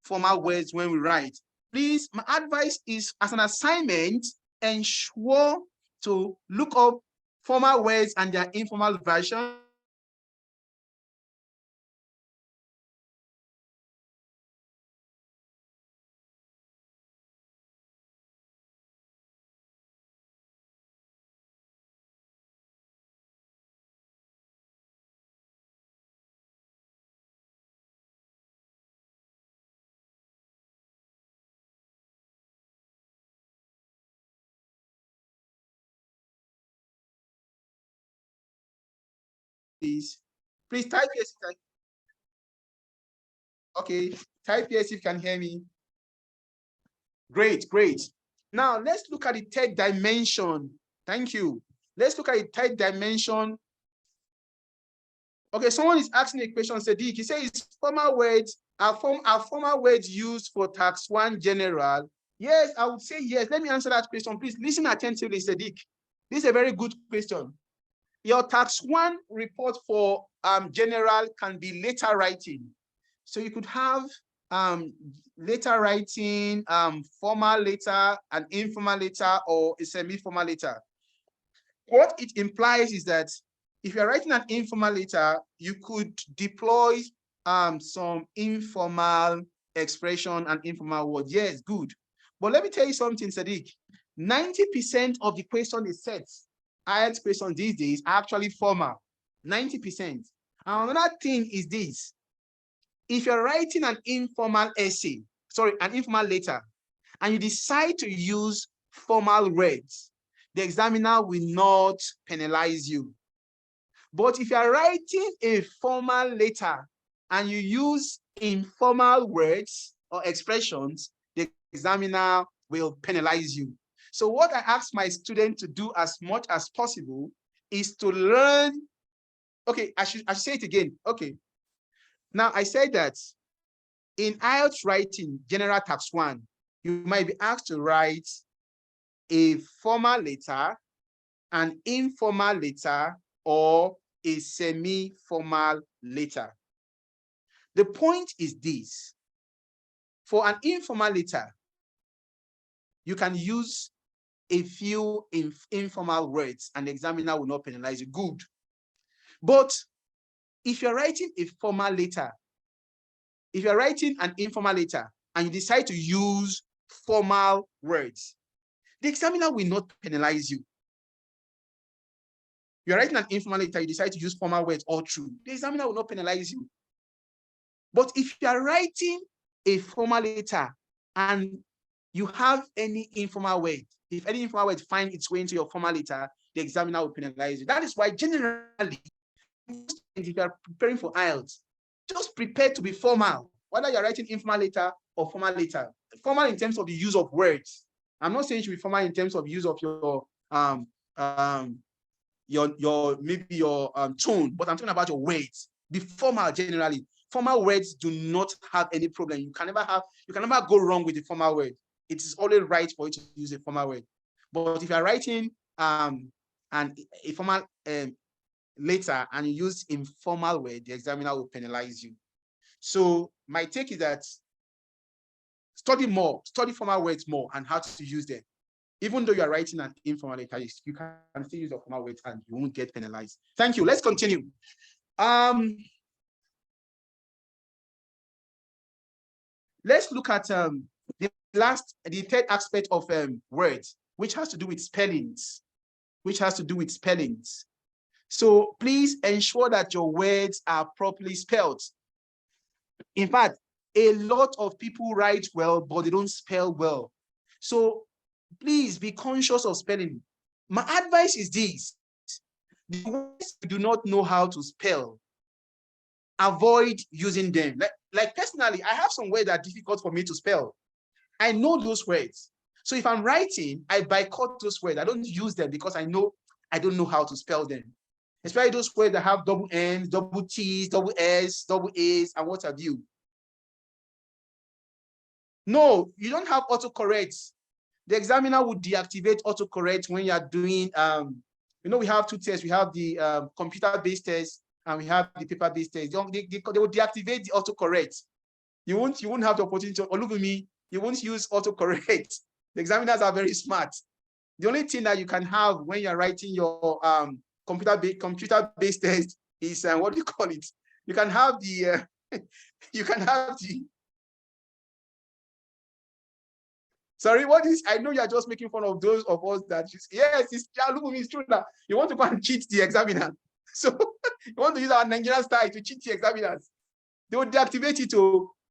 formal words when we write. Please, my advice is, as an assignment, ensure to look up formal words and their informal version. Please type yes. Okay, type yes if you can hear me. Great, great. Now let's look at the third dimension. Thank you. Let's look at the third dimension. Okay, someone is asking a question, Sadiq. He says, formal words are formal words used for tax 1 general? Yes, I would say yes. Let me answer that question. Please listen attentively, Sadiq. This is a very good question. Your tax 1 report for general can be letter writing. So you could have letter writing, formal letter, an informal letter, or a semi-formal letter. What it implies is that if you're writing an informal letter, you could deploy some informal expression and informal word. Yes, good. But let me tell you something, Sadiq. 90% of the question is set. IELTS questions these days are actually formal. 90%. And another thing is this. If you're writing an informal essay, an informal letter, and you decide to use formal words, the examiner will not penalize you. But if you're writing a formal letter and you use informal words or expressions, the examiner will penalize you. So what I ask my students to do as much as possible is to learn. Okay, I should say it again. Okay. Now I said that in IELTS writing, general tax 1, you might be asked to write a formal letter, an informal letter, or a semi-formal letter. The point is this. For an informal letter, you can use a few informal words and the examiner will not penalize you. Good. But if you're writing a formal letter, if you're writing an informal letter and you decide to use formal words, the examiner will not penalize you. You're writing an informal letter, you decide to use formal words all through, the examiner will not penalize you. But if you're writing a formal letter and you have any informal word, if any informal word finds its way into your formal letter, the examiner will penalize you. That is why generally, if you are preparing for IELTS, just prepare to be formal, whether you're writing informal letter or formal letter. Formal in terms of the use of words. I'm not saying you should be formal in terms of use of your maybe your tone, but I'm talking about your words. Be formal generally. Formal words do not have any problem. You can never go wrong with the formal word. It is always right for you to use a formal word. But if you're writing a formal letter and you use informal word, the examiner will penalize you. So my take is that study formal words more and how to use them. Even though you are writing an informal letter, you can still use a formal word and you won't get penalized. Thank you. Let's continue. Let's look at the third aspect of words, which has to do with spellings. So please ensure that your words are properly spelled. In fact, a lot of people write well, but they don't spell well. So please be conscious of spelling. My advice is this: the words you do not know how to spell, avoid using them. Like personally, I have some words that are difficult for me to spell. I know those words. So if I'm writing, I boycott those words. I don't use them because I know I don't know how to spell them. Especially those words that have double N's, double T's, double S, double A's, and what have you. No, you don't have autocorrect. The examiner would deactivate autocorrect when you're doing, we have two tests. We have the computer-based test and we have the paper-based test. They will deactivate the autocorrect. You won't have the opportunity to, look at me, you won't use autocorrect. The examiners are very smart. The only thing that you can have when you're writing your computer-based test is, what do you call it? You can have the, sorry, what is, I know you're just making fun of those of us that, yes, it's true that you want to go and cheat the examiner. So you want to use our Nigerian style to cheat the examiners. They will deactivate it.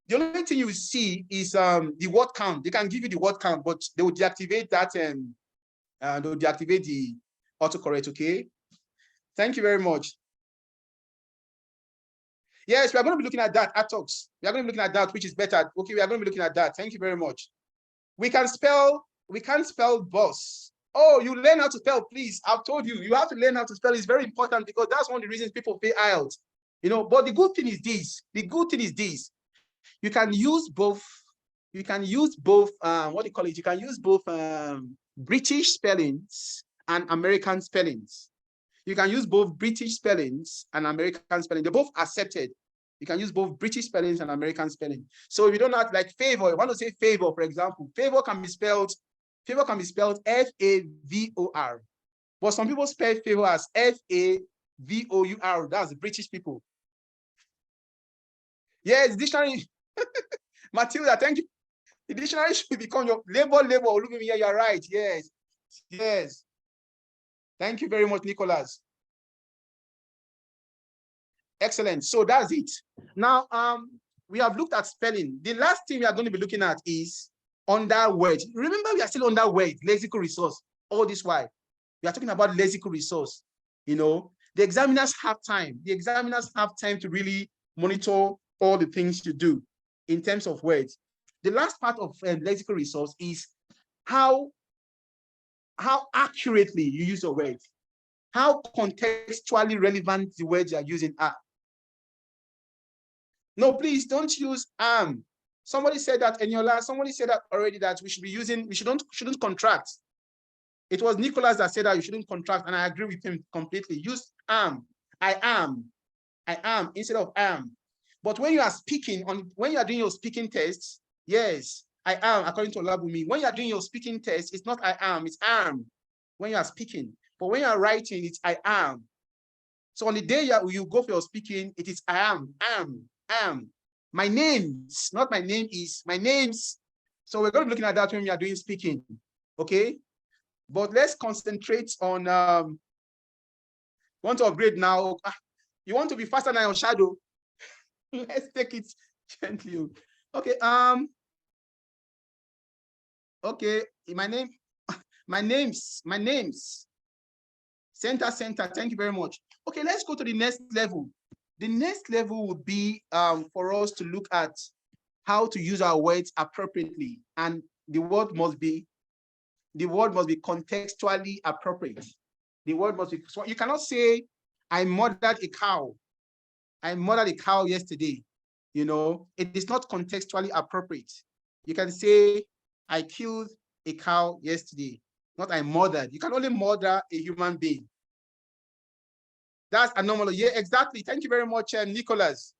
The only thing you see is the word count. They can give you the word count, but they will deactivate that and they will deactivate the autocorrect, okay? Thank you very much. Yes, we are going to be looking at that, Atox. We are going to be looking at that, which is better. Okay, we are going to be looking at that. Thank you very much. We can't spell boss. Oh, you learn how to spell, please. I've told you, you have to learn how to spell. It's very important because that's one of the reasons people pay IELTS. You know, but the good thing is this. The good thing is this. You can use both. You can use both. What do you call it? You can use both British spellings and American spellings. You can use both British spellings and American spelling. They're both accepted. You can use both British spellings and American spelling. So if you don't have like favor, you want to say favor, for example, favor can be spelled F-A-V-O-R. But some people spell favor as F-A-V-O-U-R. That's the British people. Yes, dictionary. Matilda, thank you. The dictionary should become your label. Look at me here, you're right. Yes. Yes. Thank you very much, Nicholas. Excellent. So that's it. Now, we have looked at spelling. The last thing we are going to be looking at is under words. Remember, we are still under words, lexical resource. All this while we are talking about lexical resource. You know, the examiners have time. The examiners have time to really monitor all the things you do in terms of words. The last part of lexical resource is how accurately you use your words, how contextually relevant the words you are using are. No, please don't use Somebody said that, Eniola, somebody said that already, that we should be using, we shouldn't contract. It was Nicholas that said that you shouldn't contract, and I agree with him completely. Use am. I am instead of am. But when you are speaking, when you are doing your speaking tests, yes, I am, according to Labumi. When you are doing your speaking test, it's not I am, it's am when you are speaking. But when you are writing, it's I am. So on the day you go for your speaking, it is I am. My names, not my name is, my names. So we're going to be looking at that when we are doing speaking, okay? But let's concentrate on, want to upgrade now. You want to be faster than your shadow. Let's take it gently. Okay, okay, my names. Center, thank you very much. Okay, let's go to the next level. The next level would be for us to look at how to use our words appropriately, and the word must be contextually appropriate. The word must be, so you cannot say, I murdered a cow. I murdered a cow yesterday. You know, it is not contextually appropriate. You can say, I killed a cow yesterday, not I murdered. You can only murder a human being. That's anomaly. Yeah, exactly. Thank you very much, Nicholas.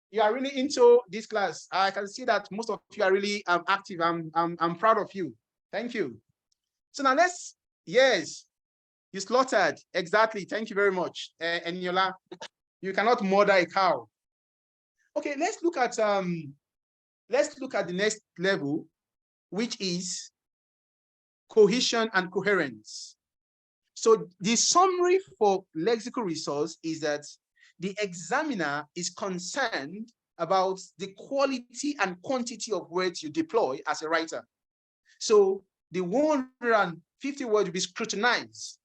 You are really into this class. I can see that most of you are really active. I'm proud of you. Thank you. So now let's, yes, you slaughtered. Exactly. Thank you very much. Eniola, you cannot murder a cow. Okay, let's look at the next level, which is cohesion and coherence. So the summary for lexical resource is that the examiner is concerned about the quality and quantity of words you deploy as a writer. So the 150 words will be scrutinized.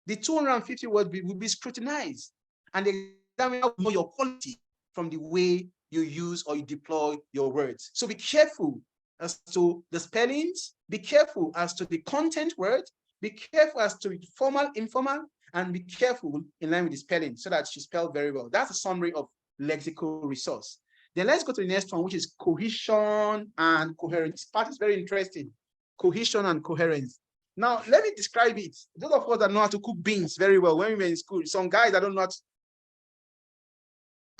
The 250 words will be scrutinized. And the examiner will know your quality from the way you use or you deploy your words. So be careful as to the spellings, be careful as to the content word, be careful as to formal, informal, and be careful in line with the spelling so that you spell very well. That's a summary of lexical resource. Then let's go to the next one, which is cohesion and coherence. This part is very interesting. Cohesion and coherence. Now, let me describe it. Those of us that know how to cook beans very well when we were in school, some guys that don't know how to...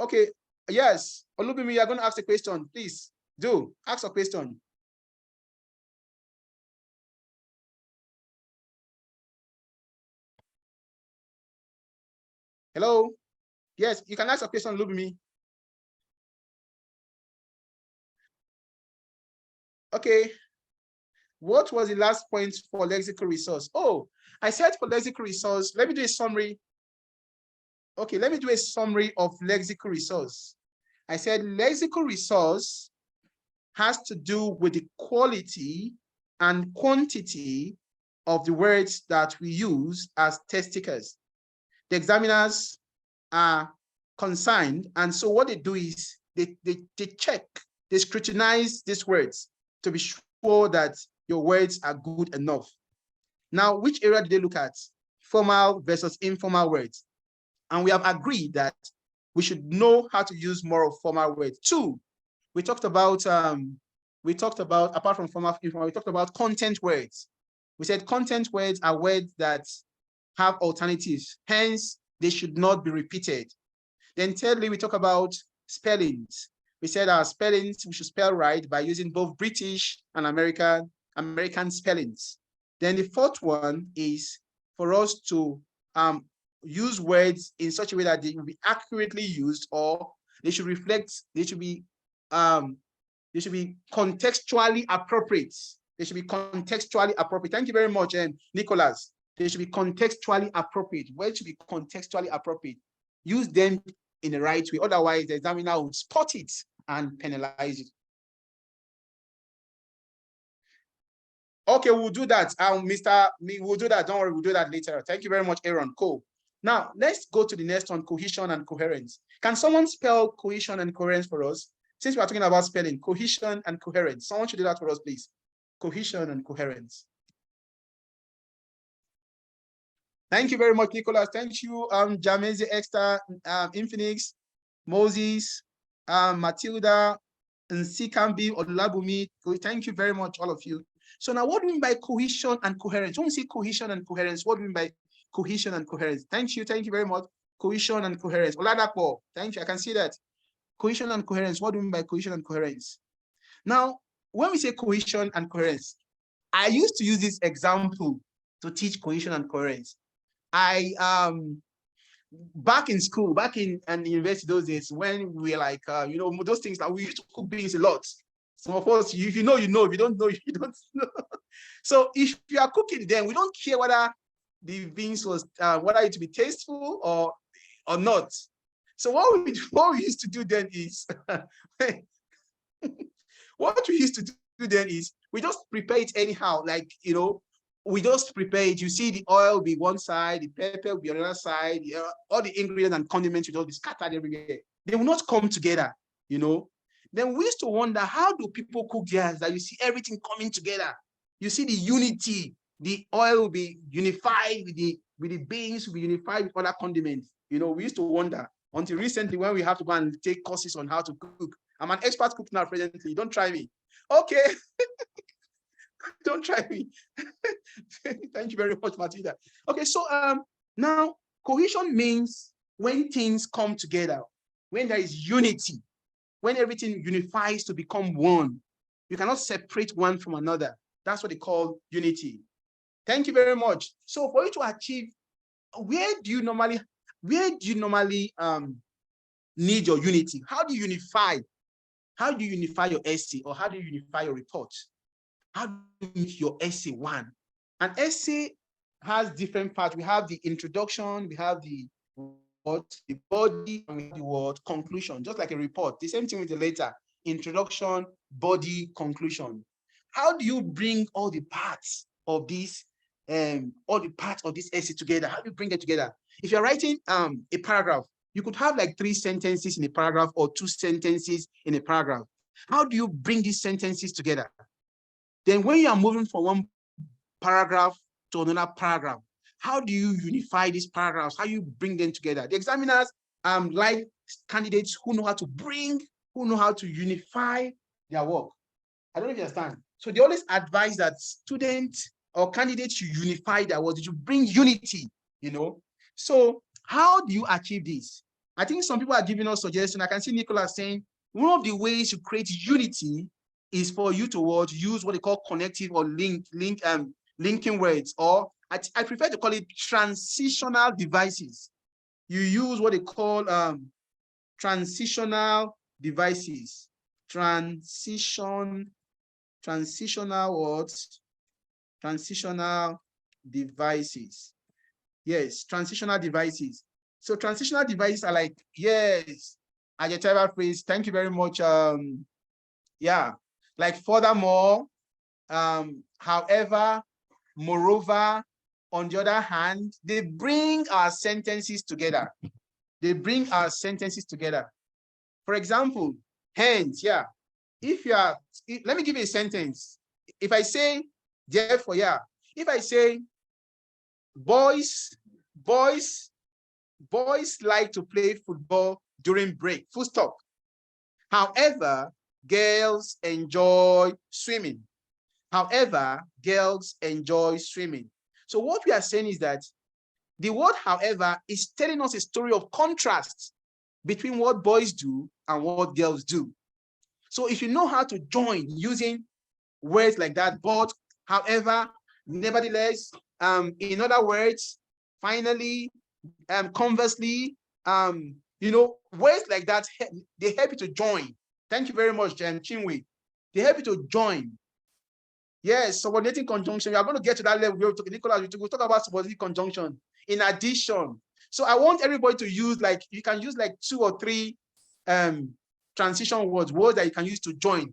Okay, yes. Olubimi, you're going to ask a question. Please do ask a question. Hello? Yes, you can ask a question, Olubimi. Okay. What was the last point for lexical resource? Oh, I said for lexical resource, let me do a summary. Okay, let me do a summary of lexical resource. I said lexical resource has to do with the quality and quantity of the words that we use as test takers. The examiners are consigned. And so what they do is they check, they scrutinize these words to be sure that your words are good enough. Now, which area do they look at? Formal versus informal words. And we have agreed that we should know how to use more of formal words. Two, we talked about apart from formal, informal, we talked about content words. We said content words are words that have alternatives, hence they should not be repeated. Then thirdly, we talk about spellings. We said our spellings, we should spell right by using both British and American spellings. Then the fourth one is for us to use words in such a way that they will be accurately used, or they should reflect, they should be contextually appropriate. They should be contextually appropriate. Thank you very much, Nicholas. They should be contextually appropriate. Words should be contextually appropriate. Use them in the right way. Otherwise, the examiner will spot it and penalize it. Okay, we'll do that. We'll do that. Don't worry, we'll do that later. Thank you very much, Aaron. Cool. Now, let's go to the next one, cohesion and coherence. Can someone spell cohesion and coherence for us? Since we are talking about spelling, cohesion and coherence. Someone should do that for us, please. Cohesion and coherence. Thank you very much, Nicholas. Thank you, Jamezi, Extra, Infinix, Moses, Matilda, and Sikambi, Olabumi. Thank you very much, all of you. So now, what do we mean by cohesion and coherence? When we say cohesion and coherence, what do we mean by cohesion and coherence? Thank you very much. Cohesion and coherence. Oladapo, thank you. I can see that. Cohesion and coherence. What do we mean by cohesion and coherence? Now, when we say cohesion and coherence, I used to use this example to teach cohesion and coherence. Back in school, back in university those days, when we were like, those things that we used to cook beans a lot. Some of us, if you know, you know. If you don't know, you don't know. So if you are cooking, then we don't care whether the beans was whether it to be tasteful or not. So what we used to do then is what we used to do then is we just prepare it anyhow, like we just prepare it. You see the oil will be one side, the pepper will be on the other side, all the ingredients and condiments will just be scattered everywhere. They will not come together, Then we used to wonder, how do people cook theirs that you see everything coming together? You see the unity, the oil will be unified with the beans, will be unified with other condiments. We used to wonder until recently when we have to go and take courses on how to cook. I'm an expert cook now presently. Don't try me. Okay. Don't try me. Thank you very much, Matilda. Okay, so now cohesion means when things come together, when there is unity, when everything unifies to become one. You cannot separate one from another. That's what they call unity. Thank you very much. So for you to achieve, where do you normally need your unity? How do you unify? How do you unify your essay, or how do you unify your report? How do you make your essay one? An essay has different parts. We have the introduction, we have the body, and we have the word conclusion, just like a report. The same thing with the letter: introduction, body, conclusion. How do you bring all the parts of this essay together? How do you bring it together? If you're writing a paragraph, you could have like 3 sentences in a paragraph or 2 sentences in a paragraph. How do you bring these sentences together? Then when you are moving from one paragraph to another paragraph, how do you unify these paragraphs? How do you bring them together? The examiners like candidates who know how to unify their work. I don't know if you understand. So they always advise that students or candidates should unify their work. They should bring unity, So how do you achieve this? I think some people are giving us suggestions. I can see Nicholas saying one of the ways to create unity is for you to use what they call connective or linking words, or I prefer to call it transitional devices. You use what they call transitional devices. Transitional words. Transitional devices. Yes, transitional devices. So transitional devices are like, yes, adjectival phrase. Thank you very much. Yeah, like furthermore, however, moreover, on the other hand, they bring our sentences together. They bring our sentences together. For example, hence, yeah. If you are, let me give you a sentence. If I say, therefore, yeah. If I say, boys like to play football during break, full stop. However, girls enjoy swimming. However, girls enjoy swimming. So what we are saying is that the word however is telling us a story of contrast between what boys do and what girls do. So if you know how to join using words like that, but, however, nevertheless, in other words, finally, conversely, words like that, they help you to join. Thank you very much, Chinwe. They help you to join. Yes, subordinating conjunction. We are going to get to that level. Nicholas, we'll talk about subordinating conjunction. In addition, so I want everybody to use, like, you can use like 2 or 3 transition words that you can use to join.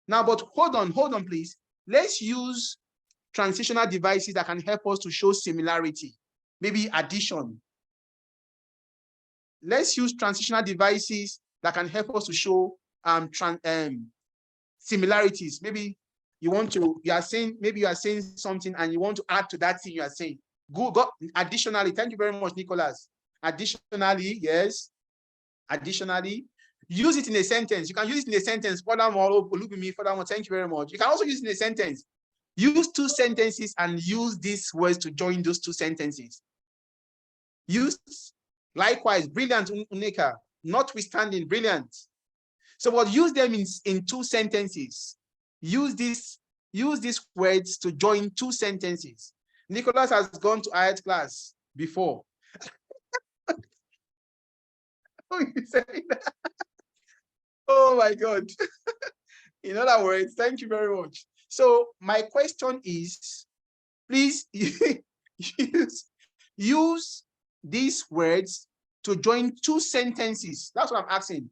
Now, but hold on, please. Let's use transitional devices that can help us to show similarity, maybe addition. Let's use transitional devices that can help us to show similarities. Maybe you are saying something and you want to add to that thing you are saying. Go additionally. Thank you very much, Nicholas. Additionally, yes. Additionally, use it in a sentence. You can use it in a sentence. Furthermore, thank you very much. You can also use it in a sentence. Use 2 sentences and use these words to join those 2 sentences. Use likewise, brilliant, Unika, notwithstanding, brilliant. So what, use them in 2 sentences. Use these words to join 2 sentences. Nicholas has gone to Ielts class before. Oh my God. In other words, thank you very much. So my question is, please use these words to join 2 sentences. That's what I'm asking.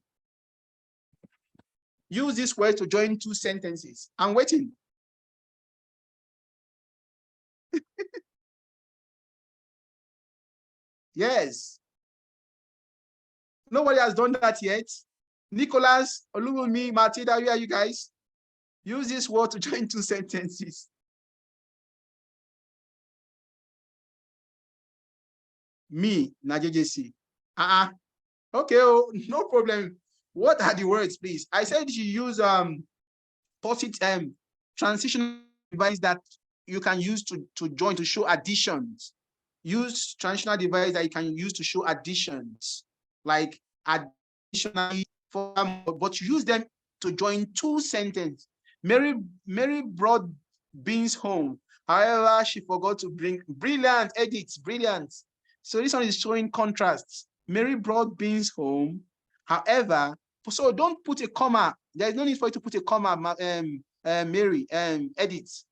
Use these words to join 2 sentences. I'm waiting. Yes. Nobody has done that yet. Nicholas, Olumimi, Matilda, where are you guys? Use this word to join 2 sentences. Me, NaJJC. Okay, oh, no problem. What are the words, please? I said you use positive transitional device that you can use to join, to show additions. Use transitional device that you can use to show additions, like additionally, but use them to join 2 sentences. Mary brought beans home. However, she forgot to bring. Brilliant, Edith, brilliant. So this one is showing contrasts. Mary brought beans home. However, so don't put a comma. There's no need for you to put a comma, Mary, Edith.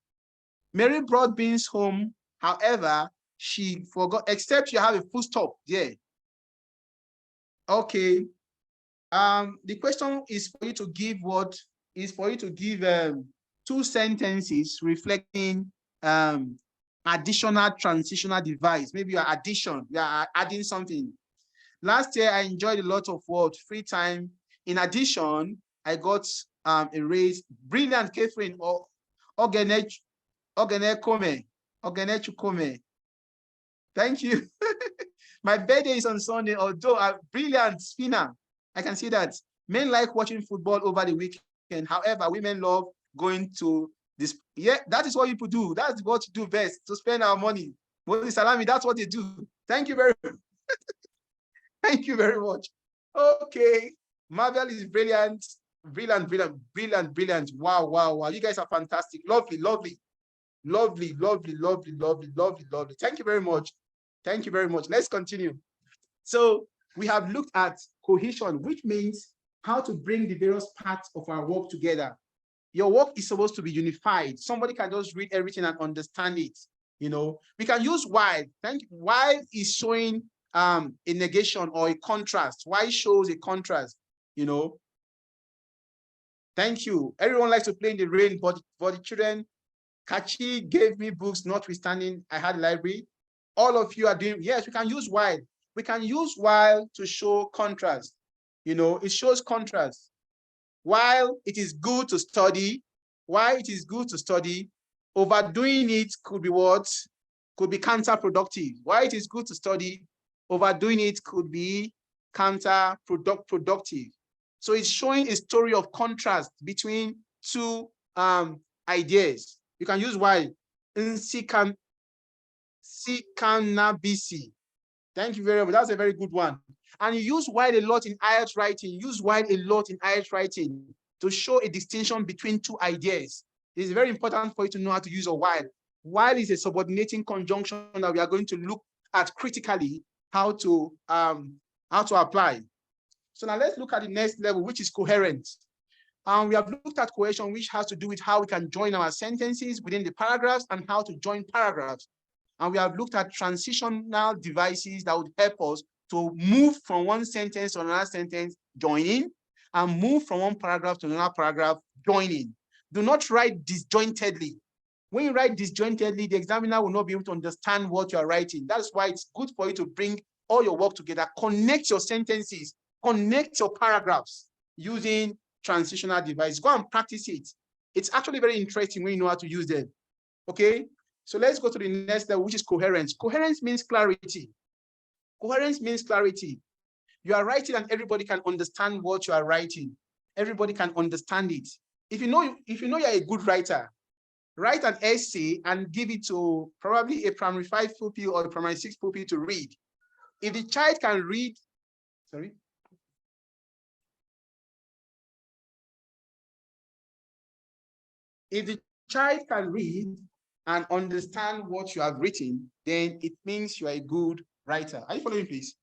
Mary brought beans home. However, she forgot, except you have a full stop there. Okay. The question is for you to give two sentences reflecting additional transitional device. Maybe you are adding something. Last year, I enjoyed a lot of free time. In addition, I got a raise. Brilliant, Catherine. Or Ogenechukome. Thank you. My birthday is on Sunday, although brilliant, Spina. I can see that. Men like watching football over the weekend. However, women love going to this. Yeah, that is what people do. That's what you do best, to spend our money. Moses Salami, that's what they do. Thank you very much. Thank you very much. Okay. Marvel is brilliant. Brilliant. Wow. You guys are fantastic. Lovely. Thank you very much. Let's continue. So we have looked at cohesion, which means how to bring the various parts of our work together. Your work is supposed to be unified. Somebody can just read everything and understand it. You know, we can use while. While is showing a negation or a contrast. Why shows a contrast, you know. Thank you. Everyone likes to play in the rain, but for the children, Kachi gave me books, notwithstanding I had a library. All of you are doing, yes, we can use while. We can use while to show contrast. You know, it shows contrast. While it is good to study, overdoing it could be what? Could be counterproductive. While it is good to study, overdoing it could be counterproductive. So it's showing a story of contrast between two ideas. You can use while. Nsikanabisi. Thank you very much. That's a very good one. And you use while a lot in Ielts writing. Use while a lot in Ielts writing to show a distinction between two ideas. It's very important for you to know how to use a while. While is a subordinating conjunction that we are going to look at critically how to apply. So now let's look at the next level, which is coherence. We have looked at cohesion, which has to do with how we can join our sentences within the paragraphs and how to join paragraphs. And we have looked at transitional devices that would help us to move from one sentence to another sentence, joining, and move from one paragraph to another paragraph, joining. Do not write disjointedly. When you write disjointedly, the examiner will not be able to understand what you are writing. That's why it's good for you to bring all your work together, connect your sentences, connect your paragraphs using transitional devices. Go and practice it. It's actually very interesting when you know how to use them. Okay? So let's go to the next level, which is coherence. Coherence means clarity. Coherence means clarity. You are writing and everybody can understand what you are writing. Everybody can understand it. If you know you're a good writer, write an essay and give it to probably a primary 5 pupil or a primary 6 pupil to read. If the child can read, if the child can read and understand what you have written, then it means you are a good writer. Are you following, please?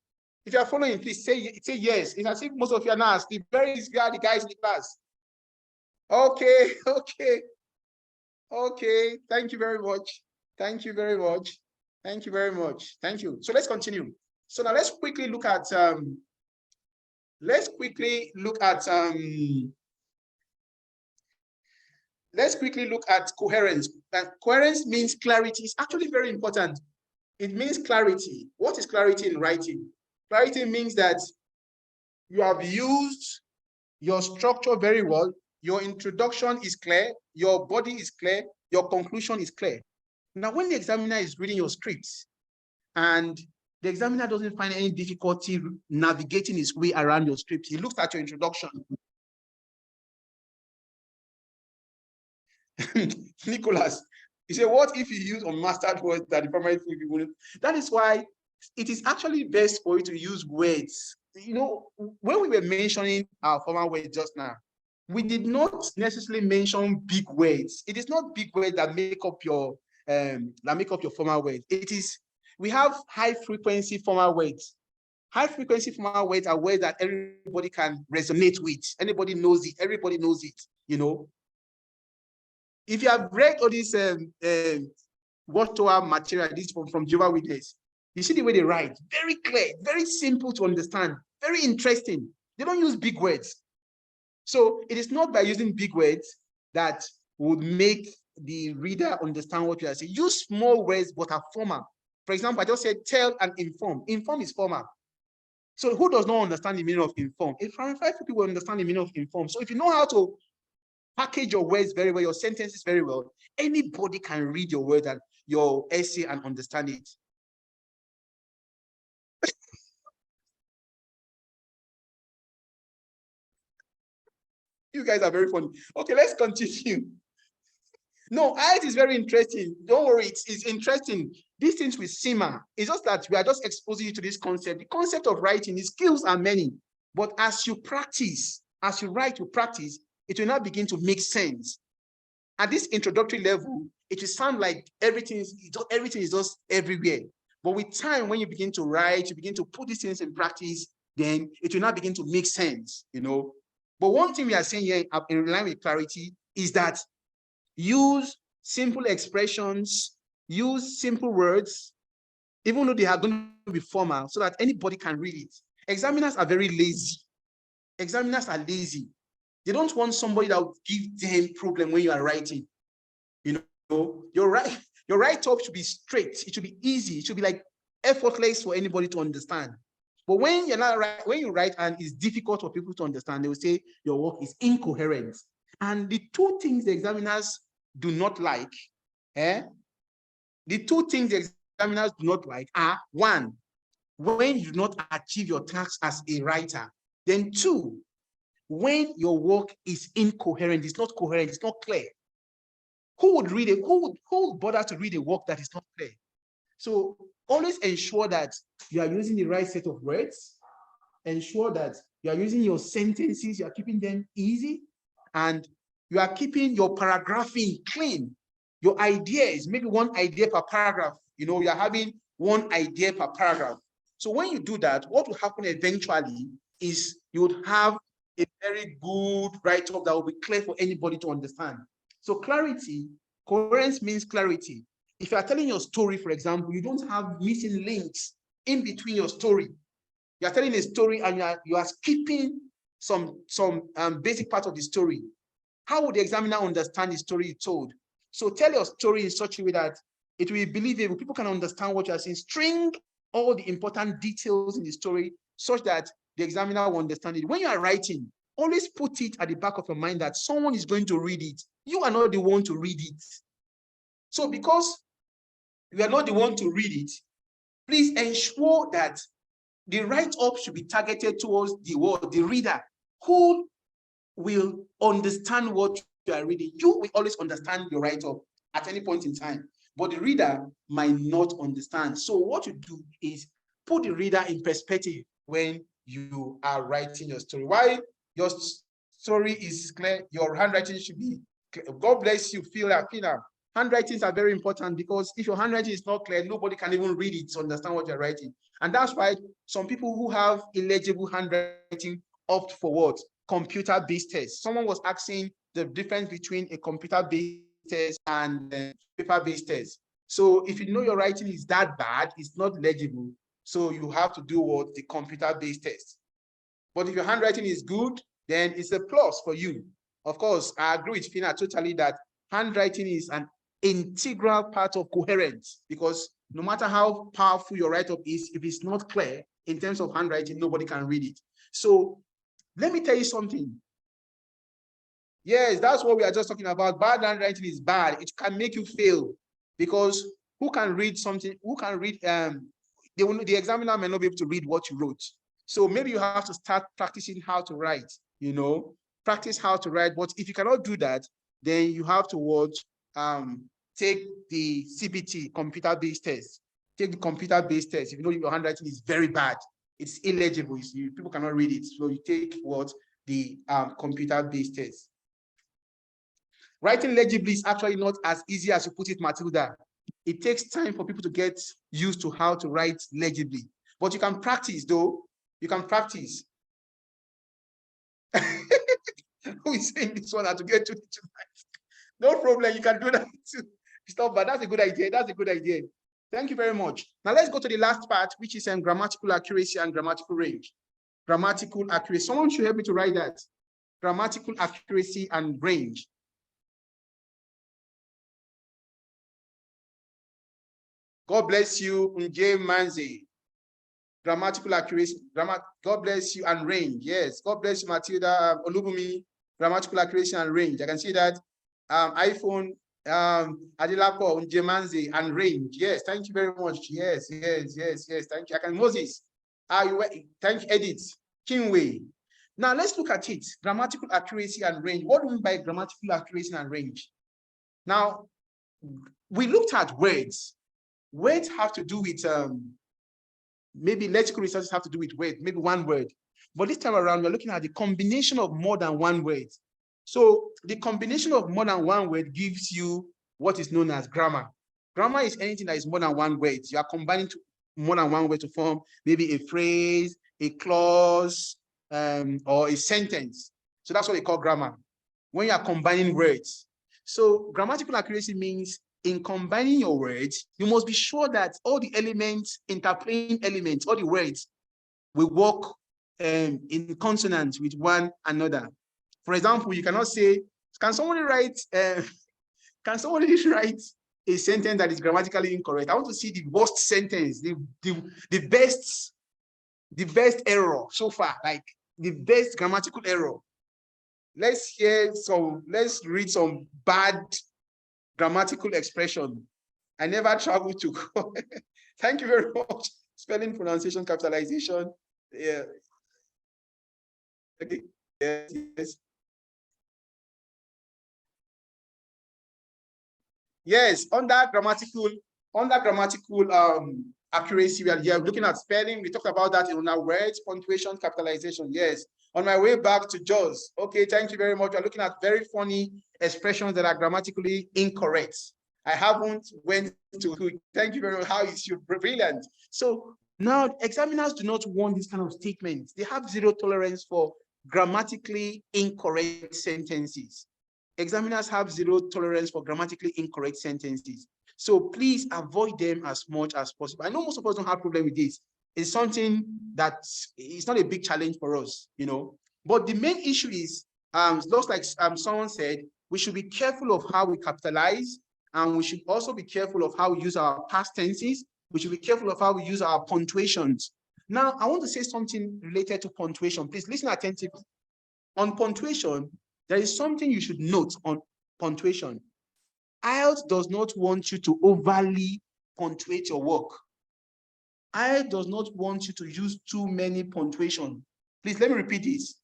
If you are following, please say yes. It's as if most of you are now asleep. Very easy, the guys in the class. Okay. Thank you very much. Thank you. So let's continue. So now let's quickly look at coherence. Coherence means clarity. It's actually very important. It means clarity. What is clarity in writing? Clarity means that you have used your structure very well. Your introduction is clear. Your body is clear. Your conclusion is clear. Now, when the examiner is reading your scripts and the examiner doesn't find any difficulty navigating his way around your script, he looks at your introduction. Nicholas, he said, what if you use unmastered words that the primary people wouldn't? That is why it is actually best for you to use words. You know, when we were mentioning our formal words just now, we did not necessarily mention big words. It is not big words that make up your formal words. It is, we have high frequency formal words. High frequency formal words are words that everybody can resonate with. Anybody knows it. Everybody knows it. You know. If you have read all this watchtower material, this from Jehovah's Witness, you see the way they write. Very clear, very simple to understand, very interesting. They don't use big words. So it is not by using big words that would make the reader understand what you are saying. Use small words but are formal. For example, I just said tell and inform. Inform is formal. So who does not understand the meaning of inform? If 5 people will understand the meaning of inform. So if you know how to package your words very well, your sentences very well, anybody can read your word and your essay and understand it. You guys are very funny. Okay, let's continue. No, Ielts is very interesting. Don't worry, it's interesting. These things will simmer. It's just that we are just exposing you to this concept. The concept of writing, the skills are many. But as you practice, as you write, you practice, it will now begin to make sense. At this introductory level, it will sound like everything is just everywhere. But with time, when you begin to write, you begin to put these things in practice, then it will now begin to make sense, you know. But one thing we are saying here in line with clarity is that use simple expressions, use simple words, even though they are going to be formal, so that anybody can read it. Examiners are very lazy. Examiners are lazy. They don't want somebody that will give them problem when you are writing. You know, your write-up should be straight. It should be easy. It should be like effortless for anybody to understand. But when you're not right, when you write and it's difficult for people to understand, they will say your work is incoherent. And the two things the examiners do not like, the two things the examiners do not like are, one, when you do not achieve your task as a writer. Then two, when your work is incoherent, it's not coherent, it's not clear. Who would read it? Who would bother to read a work that is not clear? So always ensure that you are using the right set of words. Ensure that you are using your sentences, you are keeping them easy, and you are keeping your paragraphing clean. Your ideas, maybe one idea per paragraph. You know, you are having one idea per paragraph. So when you do that, what will happen eventually is you would have a very good write-up that will be clear for anybody to understand. So clarity, coherence means clarity. If you are telling your story, for example, you don't have missing links in between your story. You are telling a story and you are skipping some basic part of the story. How would the examiner understand the story you told? So tell your story in such a way that it will be believable. People can understand what you are saying. String all the important details in the story such that the examiner will understand it. When you are writing, always put it at the back of your mind that someone is going to read it. You are not the one to read it. So because you are not the one to read it, please ensure that the write-up should be targeted towards the reader who will understand what you are reading. You will always understand your write-up at any point in time, but the reader might not understand. So what you do is put the reader in perspective when you are writing your story. Why your story is clear, your handwriting should be clear. God bless you, Phila. Handwritings are very important because if your handwriting is not clear, nobody can even read it to understand what you're writing. And that's why some people who have illegible handwriting opt for what? Computer-based tests. Someone was asking the difference between a computer-based test and paper-based test. So if you know your writing is that bad, it's not legible, so you have to do what? The computer-based test. But if your handwriting is good, then it's a plus for you. Of course, I agree with Fina totally that handwriting is an integral part of coherence, because no matter how powerful your write-up is, if it's not clear in terms of handwriting, nobody can read it. So let me tell you something. Yes, that's what we are just talking about. Bad handwriting is bad. It can make you fail, because who can read something? Who can read? The examiner may not be able to read what you wrote. So maybe you have to start practicing how to write. Practice how to write. But if you cannot do that, then you have to watch. Take the CBT, computer-based test. Take the computer-based test. If you know your handwriting is very bad, it's illegible. People cannot read it. So you take what? The computer-based test. Writing legibly is actually not as easy as you put it, Matilda. It takes time for people to get used to how to write legibly. But you can practice, though. You can practice. Who is saying this one? I have to get to it tonight. No problem. You can do that too. Stop, but that's a good idea. That's a good idea. Thank you very much. Now let's go to the last part, which is grammatical accuracy and grammatical range. Grammatical accuracy. Someone should help me to write that. Grammatical accuracy and range. God bless you, Nje Manze. Grammatical accuracy. God bless you and range. Yes. God bless you, Matilda Olubumi. Grammatical accuracy and range. I can see that. iPhone, Adilapo, Njemanze, and range. Yes, thank you very much. Yes. Thank you. I can Moses. Thank you, Edith. Kinway. Now let's look at it. Grammatical accuracy and range. What do we mean by grammatical accuracy and range? Now, we looked at words. Words have to do with maybe lexical resources have to do with word, maybe one word. But this time around, we're looking at the combination of more than one word. So the combination of more than one word gives you what is known as grammar. Grammar is anything that is more than one word. You are combining more than one word to form maybe a phrase, a clause, or a sentence. So that's what they call grammar, when you are combining words. So grammatical accuracy means in combining your words, you must be sure that all the elements, interplaying elements, all the words will work in consonance with one another. For example, you cannot say, can somebody write a sentence that is grammatically incorrect? I want to see the worst sentence, the the best error so far, like the best grammatical error. Let's read some bad grammatical expression. I never traveled to go. Thank you very much. Spelling, pronunciation, capitalization. Yeah. Okay. Yes, yes. Yes, under grammatical accuracy, we are here looking at spelling. We talked about that in our words, punctuation, capitalization. Yes. On my way back to Jaws. Okay, thank you very much. We're looking at very funny expressions that are grammatically incorrect. I haven't went to. Thank you very much. How is you? Brilliant. So now examiners do not want this kind of statements. They have zero tolerance for grammatically incorrect sentences. Examiners have zero tolerance for grammatically incorrect sentences. So please avoid them as much as possible. I know most of us don't have problem with this. It's something that it's not a big challenge for us, you know. But the main issue is, just like someone said, we should be careful of how we capitalize, and we should also be careful of how we use our past tenses. We should be careful of how we use our punctuations. Now, I want to say something related to punctuation. Please listen attentively. On punctuation, there is something you should note on punctuation. Ielts does not want you to overly punctuate your work. Ielts does not want you to use too many punctuation. Please let me repeat this.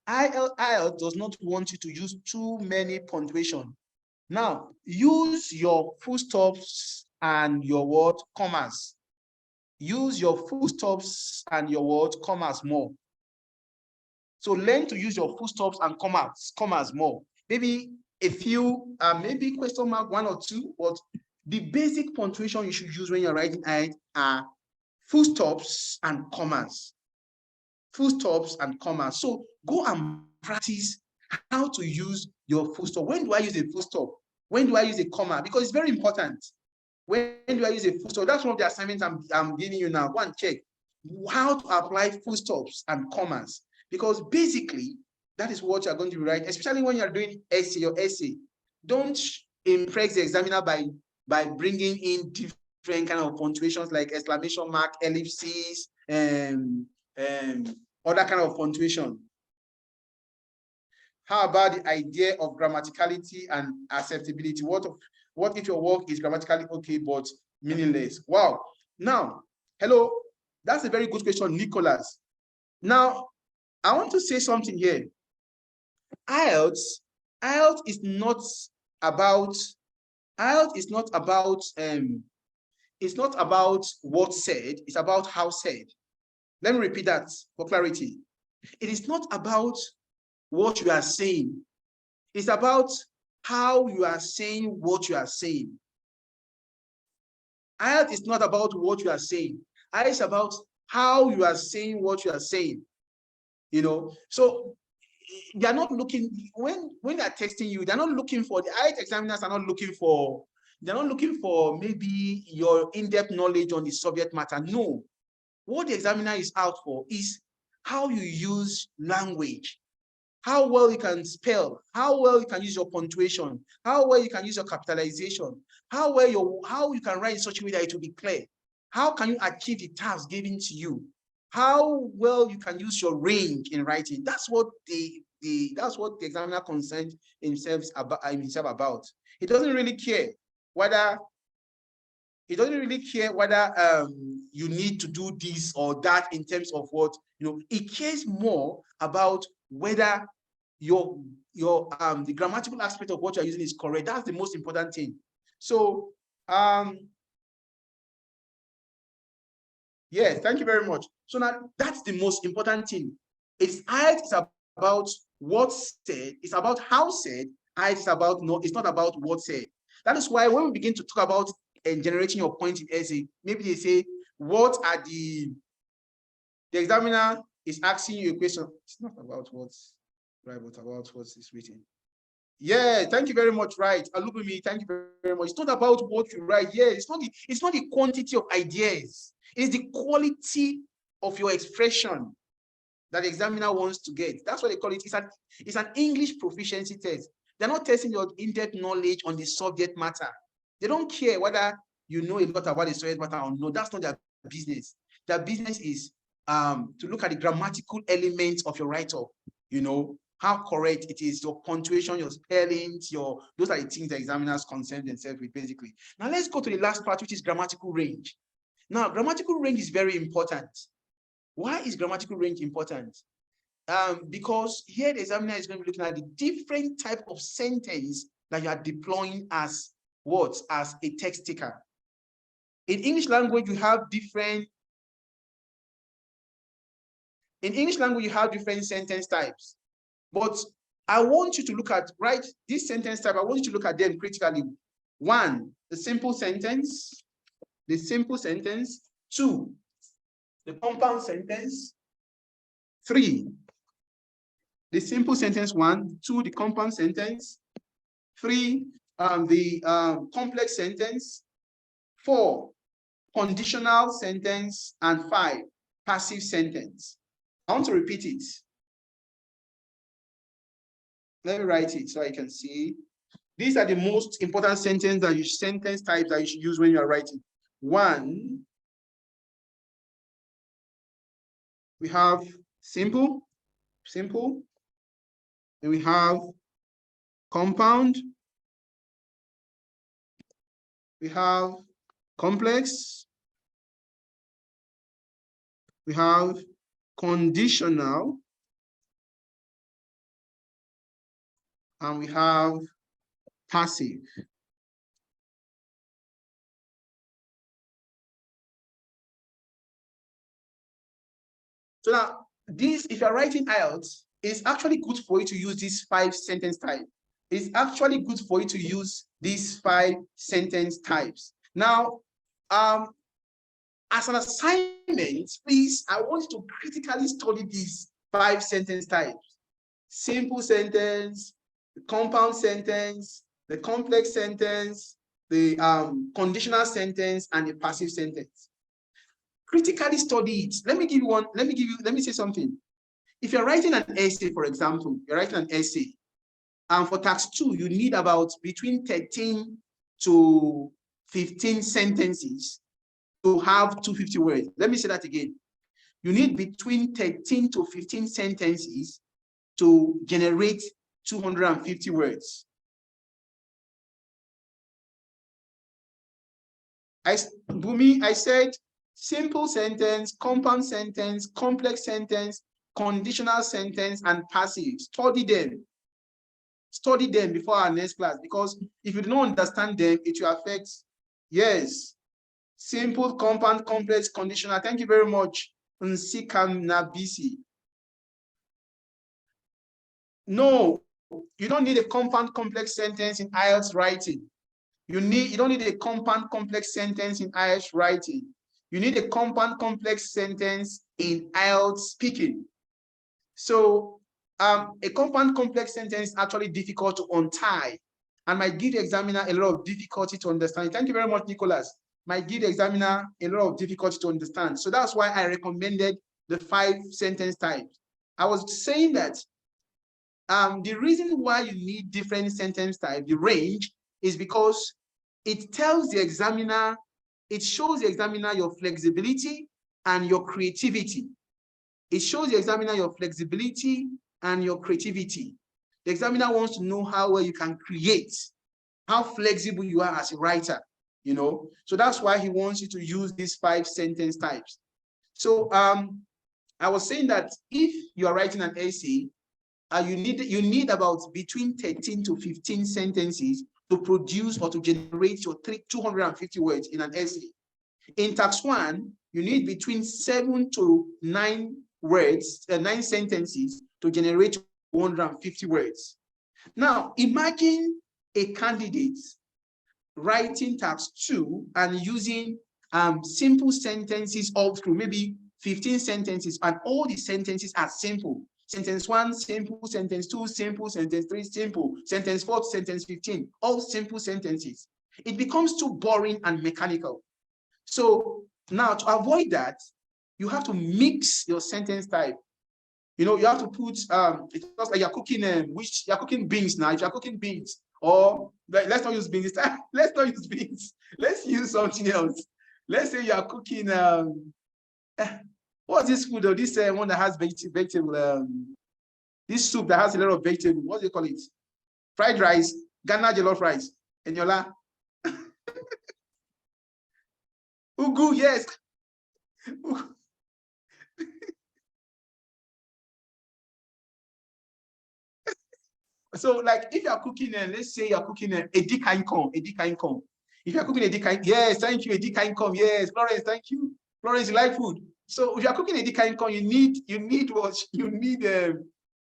Ielts does not want you to use too many punctuation. Now, use your full stops and your word commas. Use your full stops and your word commas more. So learn to use your full stops and commas more. Maybe a few, maybe question mark 1 or 2, but the basic punctuation you should use when you're writing are full stops and commas. Full stops and commas. So go and practice how to use your full stop. When do I use a full stop? When do I use a comma? Because it's very important. When do I use a full stop? That's one of the assignments I'm giving you now. Go and check how to apply full stops and commas. Because basically, that is what you're going to be writing, especially when you're doing your essay. Don't impress the examiner by bringing in different kind of punctuations like exclamation mark, ellipses, other kind of punctuation. How about the idea of grammaticality and acceptability? What if your work is grammatically okay but meaningless? Wow. Now, hello, that's a very good question, Nicholas. Now, I want to say something here. Ielts is not about what said, it's about how said. Let me repeat that for clarity. It is not about what you are saying. It's about how you are saying what you are saying. Ielts is not about what you are saying. Ielts is about how you are saying what you are saying. You know, so they're not looking, when they're testing you, they're not looking for, the IELTS examiners are not looking for, they're not looking for maybe your in-depth knowledge on the subject matter. No. What the examiner is out for is how you use language, how well you can spell, how well you can use your punctuation, how well you can use your capitalization, how you can write in such a way that it will be clear. How can you achieve the task given to you? How well you can use your range in writing. That's what the examiner concerns himself about. He doesn't really care whether you need to do this or that in terms of what, you know. He cares more about whether the grammatical aspect of what you're using is correct. That's the most important thing. So yes, thank you very much. So now that's the most important thing. It's about what's said, it's about how said, it's not about what said. That is why when we begin to talk about generating your point in essay, maybe they say, what are the examiner is asking you a question. It's not about what's right, but about what is written. Yeah, thank you very much. Right. Look at me. Thank you very much. It's not about what you write. Yeah, it's not the quantity of ideas. It's the quality of your expression that the examiner wants to get. That's what they call it. It's an English proficiency test. They're not testing your in-depth knowledge on the subject matter. They don't care whether you know a lot about the subject matter or no. That's not their business. Their business is to look at the grammatical elements of your write-up, you know, how correct it is, your punctuation, your spellings, those are the things the examiners concern themselves with, basically. Now let's go to the last part, which is grammatical range. Now, grammatical range is very important. Why is grammatical range important? Because here the examiner is going to be looking at the different type of sentence that you are deploying as what? As a text taker. In English language, you have different sentence types. But I want you to look at, right, this sentence type, I want you to look at them critically. 1, the simple sentence. The simple sentence. 2, the compound sentence. 3, the simple sentence 1. 2, the compound sentence. 3, the complex sentence. 4, conditional sentence. And 5, passive sentence. I want to repeat it. Let me write it so I can see. These are the most important sentence types that you should use when you are writing. 1, we have simple. Then we have compound. We have complex. We have conditional. And we have passive. So now, this, if you're writing Ielts, it's actually good for you to use these 5 sentence types. It's actually good for you to use these 5 sentence types. Now, as an assignment, please, I want you to critically study these 5 sentence types. Simple sentence, the compound sentence, the complex sentence, the conditional sentence, and the passive sentence. Critically study it. Let me say something. If you're writing an essay, for example, you're writing an essay, and for task 2, you need about between 13 to 15 sentences to have 250 words. Let me say that again. You need between 13 to 15 sentences to generate 250 words. Bumi, I said simple sentence, compound sentence, complex sentence, conditional sentence, and passive. Study them. Study them before our next class, because if you don't understand them, it will affect. Yes. Simple, compound, complex, conditional. Thank you very much. Nabisi. No, you don't need a compound complex sentence in IELTS writing. You don't need a compound complex sentence in IELTS writing. You need a compound complex sentence in IELTS speaking. So a compound complex sentence is actually difficult to untie and might give the examiner a lot of difficulty to understand. Thank you very much, Nicholas. Might give the examiner a lot of difficulty to understand. So that's why I recommended the 5 sentence types. I was saying that the reason why you need different sentence types, the range, is because it tells the examiner, it shows the examiner your flexibility and your creativity. It shows the examiner your flexibility and your creativity. The examiner wants to know how well you can create, how flexible you are as a writer, you know. So that's why he wants you to use these 5 sentence types. So I was saying that if you are writing an essay, you need about between 13 to 15 sentences to produce or to generate your 250 words in an essay. In task 1, you need between 7 to 9 words, 9 sentences to generate 150 words. Now, imagine a candidate writing task 2 and using simple sentences all through, maybe 15 sentences, and all the sentences are simple. Sentence 1, simple. Sentence 2, simple. Sentence 3, simple. Sentence 4, sentence 15, all simple sentences. It becomes too boring and mechanical. So now, to avoid that, you have to mix your sentence type. You know, you have to put, it's just like you're cooking, you're cooking beans now. If you're cooking beans, or let's not use beans. Let's not use beans. Let's use something else. Let's say you are cooking, What's this food? Or this one that has vegetable, this soup that has a lot of vegetable. What do you call it? Fried rice, Ghana jollof rice. Enyola. Ugu, yes. So, like, if you are cooking, let's say you are cooking a dikainkom. If you are cooking a dikainkom, yes, thank you, a dikainkom, yes, Florence, thank you. Florence, you like food. So, if you are cooking a dikainkom, you need what? You need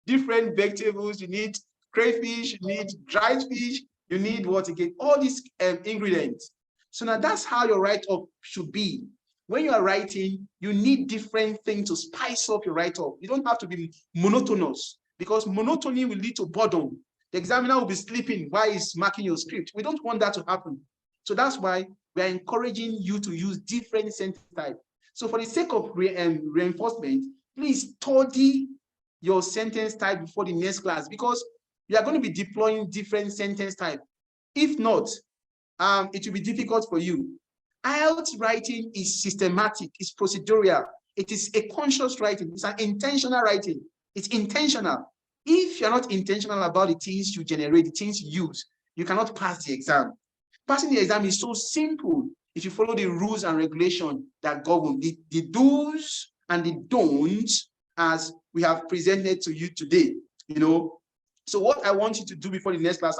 different vegetables. You need crayfish. You need dried fish. You need what again? All these ingredients. So now that's how your write-up should be. When you are writing, you need different things to spice up your write-up. You don't have to be monotonous, because monotony will lead to boredom. The examiner will be sleeping while he's marking your script. We don't want that to happen. So that's why we are encouraging you to use different sentence types. So for the sake of reinforcement, please study your sentence type before the next class, because you are going to be deploying different sentence type. If not, it will be difficult for you. Ielts writing is systematic, it's procedural, it is a conscious writing, it's an intentional writing, it's intentional. If you're not intentional about the things you generate, the things you use, you cannot pass the exam. Passing the exam is so simple if you follow the rules and regulations that govern the do's and the don'ts as we have presented to you today. You know, so what I want you to do before the next class,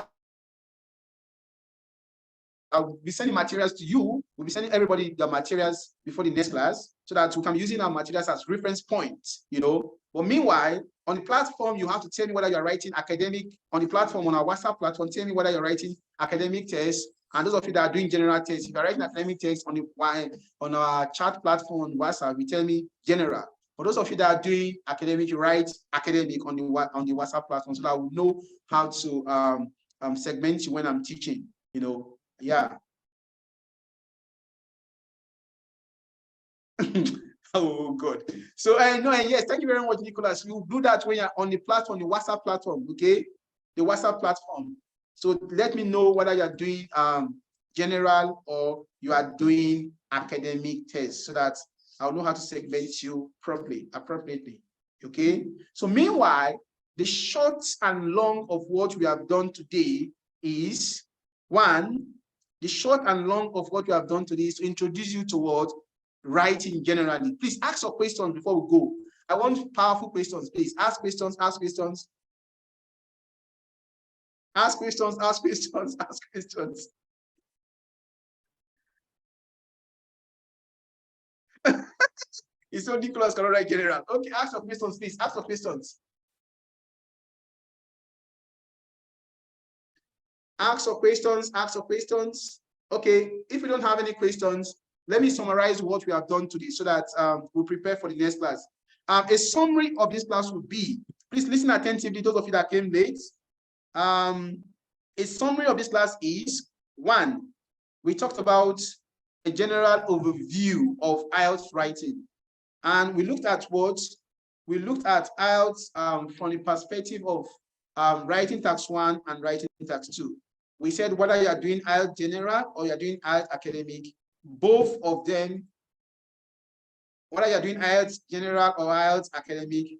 I'll be sending materials to you. We'll be sending everybody the materials before the next class so that we can be using our materials as reference points, you know. But meanwhile, on the platform, you have to tell me whether you're writing academic, on the platform, on our WhatsApp platform, tell me whether you're writing academic tests. And those of you that are doing general tests, if you're writing academic tests on our chat platform on WhatsApp, you tell me general. For those of you that are doing academic, you write academic on the WhatsApp platform so that we know how to segment you when I'm teaching, you know. Yeah. Oh, good. So, no, yes, thank you very much, Nicholas. You do that when you're on the platform, the WhatsApp platform, okay? The WhatsApp platform. So let me know whether you're doing general or you are doing academic tests so that I'll know how to segment you appropriately, okay? So meanwhile, the short and long of what we have done today is, one, the short and long of what we have done today is to introduce you to what? Writing generally. Please ask your questions before we go. I want powerful questions, please. Ask questions, ask questions. Ask questions, ask questions, ask questions. It's so Nicholas cannot write general. Okay, ask your questions, please. Ask your questions. Ask your questions, ask your questions. Okay, if we don't have any questions, let me summarize what we have done today so that we'll prepare for the next class. A summary of this class would be, please listen attentively, those of you that came late. A summary of this class is, one, we talked about a general overview of Ielts writing. And we looked at what? We looked at Ielts from the perspective of writing tax 1 and writing tax 2. We said whether you are doing Ielts general or you're doing Ielts academic, both of them, whether you're doing Ielts general or Ielts academic,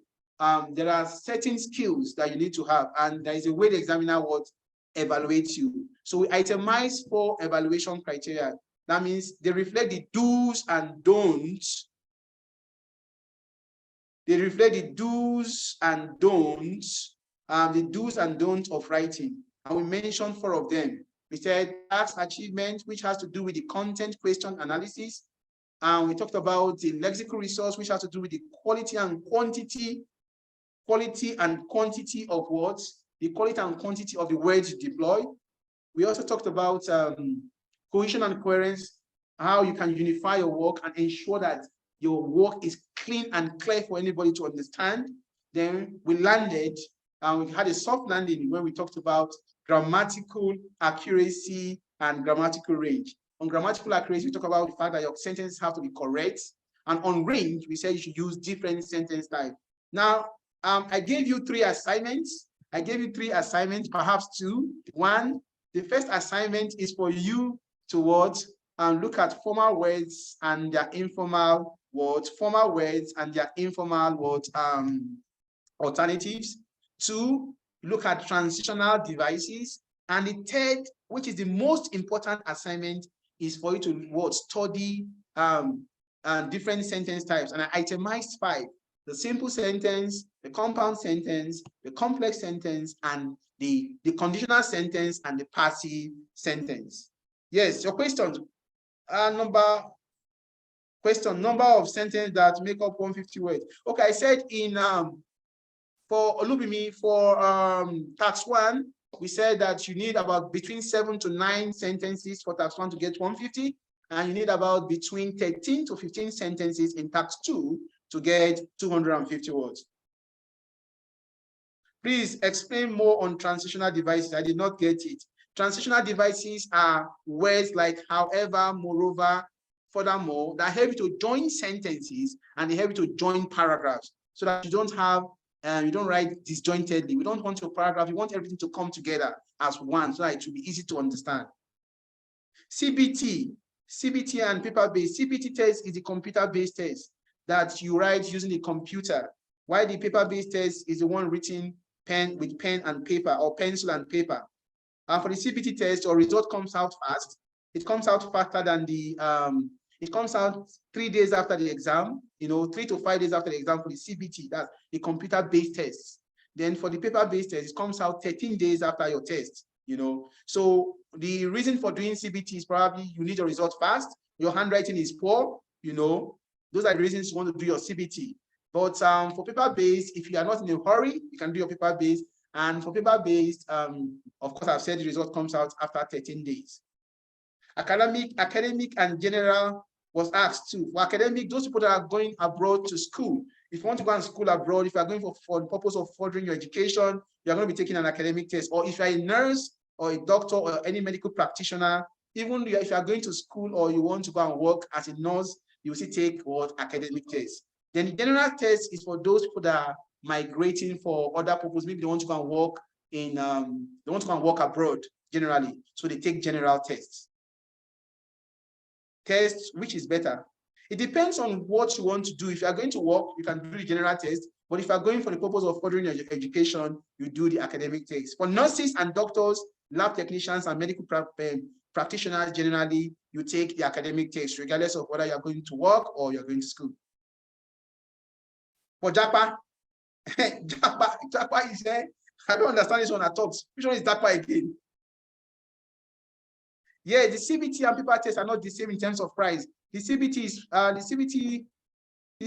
there are certain skills that you need to have, and there is a way the examiner would evaluate you. So we itemize 4 evaluation criteria. That means they reflect the do's and don'ts. They reflect the do's and don'ts, of writing. And we mentioned 4 of them. We said task achievement, which has to do with the content question analysis. And we talked about the lexical resource, which has to do with the quality and quantity of words, the quality and quantity of the words you deploy. We also talked about cohesion and coherence, how you can unify your work and ensure that your work is clean and clear for anybody to understand. Then we landed, and we had a soft landing when we talked about grammatical accuracy and grammatical range. On grammatical accuracy, we talk about the fact that your sentences have to be correct. And on range, we said you should use different sentence types. Now, I gave you 3 assignments. Perhaps 2. One, the first assignment is for you to look at formal words and their informal words, formal words, and their informal words, alternatives. 2, look at transitional devices. And the third, which is the most important assignment, is for you to study different sentence types. And I itemized 5: the simple sentence, the compound sentence, the complex sentence, and the conditional sentence and the passive sentence. Yes, your questions. Number of sentences that make up 150 words. Okay, I said in for Lpmv, for tax 1, we said that you need about between 7 to 9 sentences for tax 1 to get 150, and you need about between 13 to 15 sentences in tax 2 to get 250 words. Please explain more on transitional devices. I did not get it. Transitional devices are words like however, moreover, furthermore, that help you to join sentences and they help you to join paragraphs so that you don't have, you don't write disjointedly. We don't want your paragraph, we want everything to come together as one so that it will be easy to understand. CBT and paper-based. CBT test is the computer-based test that you write using the computer, while the paper-based test is the one written with pen and paper or pencil and paper. And for the CBT test, your result comes out fast. It comes out faster than the, it comes out 3 days after the exam, 3 to 5 days after the exam for the CBT, that's the computer-based test. Then for the paper-based test, it comes out 13 days after your test, So the reason for doing CBT is probably you need your result fast, your handwriting is poor, those are the reasons you want to do your CBT. But for paper-based, if you are not in a hurry, you can do your paper-based. And for paper-based, of course, I've said the result comes out after 13 days. Academic and general was asked too. For academic, those people that are going abroad to school, if you want to go and school abroad, if you are going for the purpose of furthering your education, you are going to be taking an academic test. Or if you are a nurse or a doctor or any medical practitioner, even if you are going to school or you want to go and work as a nurse, you will still take what academic test. Then the general test is for those people that are migrating for other purposes. Maybe they want to go and work in, they want to go and work abroad generally. So they take general tests. Test, which is better? It depends on what you want to do. If you are going to work, you can do the general test. But if you are going for the purpose of furthering your education, you do the academic test. For nurses and doctors, lab technicians, and medical practitioners, generally, you take the academic test, regardless of whether you are going to work or you're going to school. For JAPA, JAPA is there. I don't understand this one at all. Which one is JAPA again? Yeah, the CBT and paper tests are not the same in terms of price. The CBT is the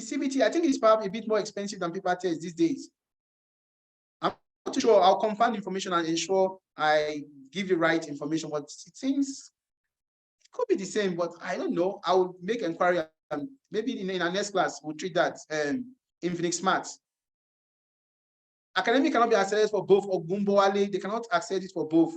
CBT, I think it's probably a bit more expensive than paper tests these days. I'm not too sure. I'll confirm the information and ensure I give you right information, but it seems it could be the same, but I don't know. I will make inquiry and maybe in our next class we'll treat that in Phoenix Smart. Academic cannot be accessed for both, or Gumboale, they cannot access it for both.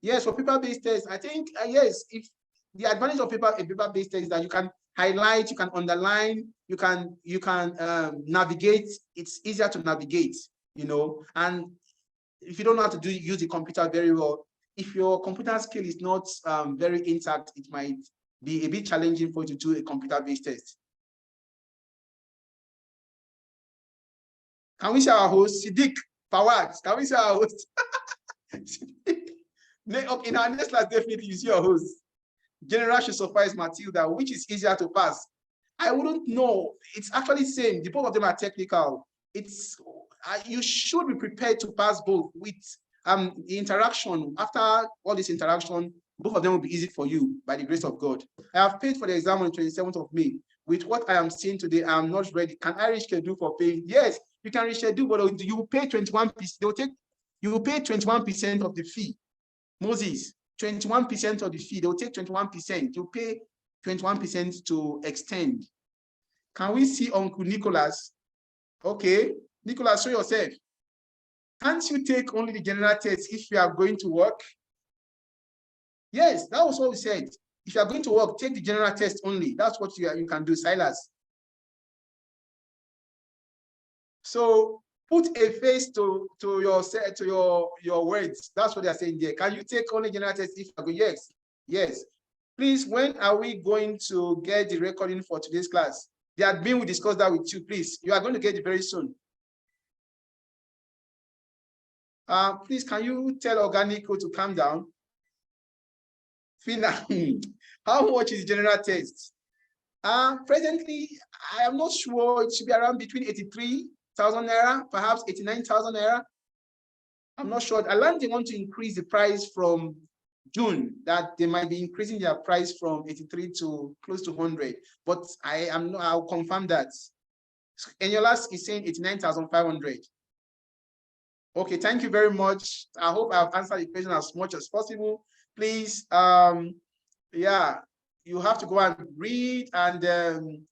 Yes, for paper-based tests, I think, yes, if the advantage of paper-based tests is that you can highlight, you can underline, you can navigate. It's easier to navigate, and if you don't know how to use the computer very well, if your computer skill is not very intact, it might be a bit challenging for you to do a computer-based test. Can we see our host, Siddiq Fawad? Can we see our host? In our next class, definitely you see your host. General should suffice Matilda, which is easier to pass. I wouldn't know. It's actually the same. The both of them are technical. You should be prepared to pass both with the interaction. After all this interaction, both of them will be easy for you by the grace of God. I have paid for the exam on the 27th of May. With what I am seeing today, I am not ready. Can I reschedule for paying? Yes, you can reschedule, but you will pay 21%. You will pay 21% of the fee. Moses, 21% of the fee. They will take 21%. You pay 21% to extend. Can we see Uncle Nicholas? Okay, Nicholas, show yourself. Can't you take only the general test if you are going to work? Yes, that was what we said. If you are going to work, take the general test only. That's what you can do, Silas. So put a face to your words. That's what they are saying there. Can you take only general test if you are going? Yes, yes. Please, when are we going to get the recording for today's class? The admin will discuss that with you, please. You are going to get it very soon. Please, can you tell Organico to calm down? Fina, how much is general test? Presently, I am not sure. It should be around between 83,000 naira, perhaps 89,000 naira. I'm not sure. I learned they want to increase the price from June, that they might be increasing their price from 83 to close to 100. But I'll confirm that. Eniolas is saying 89,500. Okay, thank you very much. I hope I've answered the question as much as possible. Please, yeah, you have to go and read and do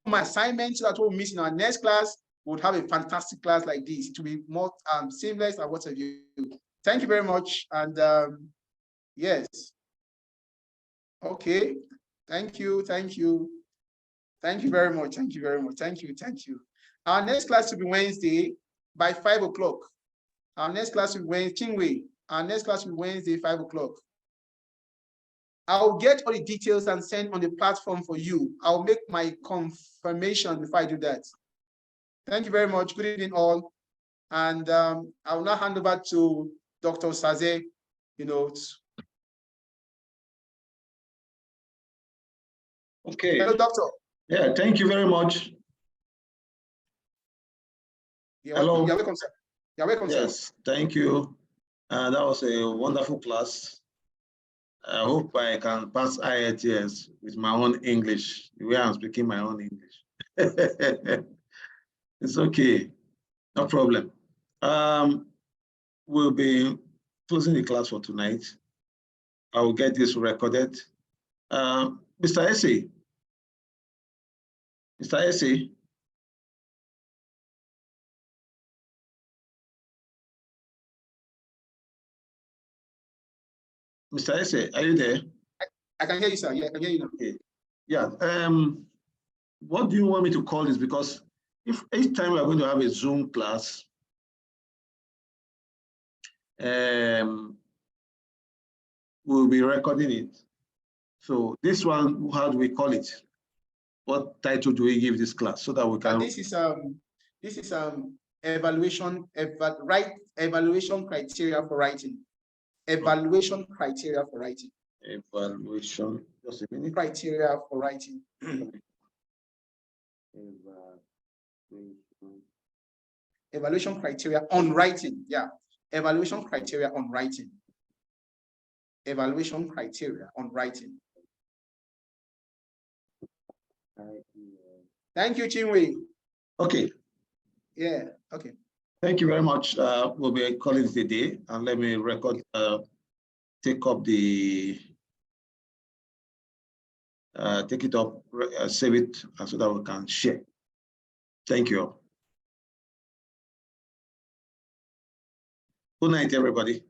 my assignment so that we'll miss in our next class. We'll have a fantastic class like this. It will be more seamless and what have you. Thank you very much. And yes. Okay. Thank you. Thank you. Thank you very much. Thank you very much. Thank you. Thank you. Our next class will be Wednesday by 5 o'clock. Our next class will be Wednesday. Our next class will be Wednesday, 5 o'clock. I'll get all the details and send on the platform for you. I'll make my confirmation before I do that. Thank you very much. Good evening, all. And I will now hand over to Dr. Saze, Okay. Hello, doctor. Yeah, thank you very much. Hello. You're welcome, sir. You're welcome, sir. Yes, thank you. That was a wonderful class. I hope I can pass IELTS with my own English, the way I'm speaking my own English. It's okay, no problem. We'll be closing the class for tonight. I will get this recorded. Mr. Essie. Mr. Essie. Mr. Essie, are you there? I can hear you, sir. Yeah, I can hear you now. Okay. Yeah. What do you want me to call this? Because if each time we are going to have a Zoom class, we'll be recording it. So this one, how do we call it? What title do we give this class so that we can? This is evaluation criteria for writing. Evaluation criteria for writing. Evaluation. Just a minute. Criteria for writing. Evaluation criteria on writing. Yeah. Evaluation criteria on writing. Evaluation criteria on writing. Thank you, Chinwe. Okay. Yeah. Okay. Thank you very much. We'll be calling it a day, and let me record. Take up the. Take it up, save it, so that we can share. Thank you. Good night, everybody.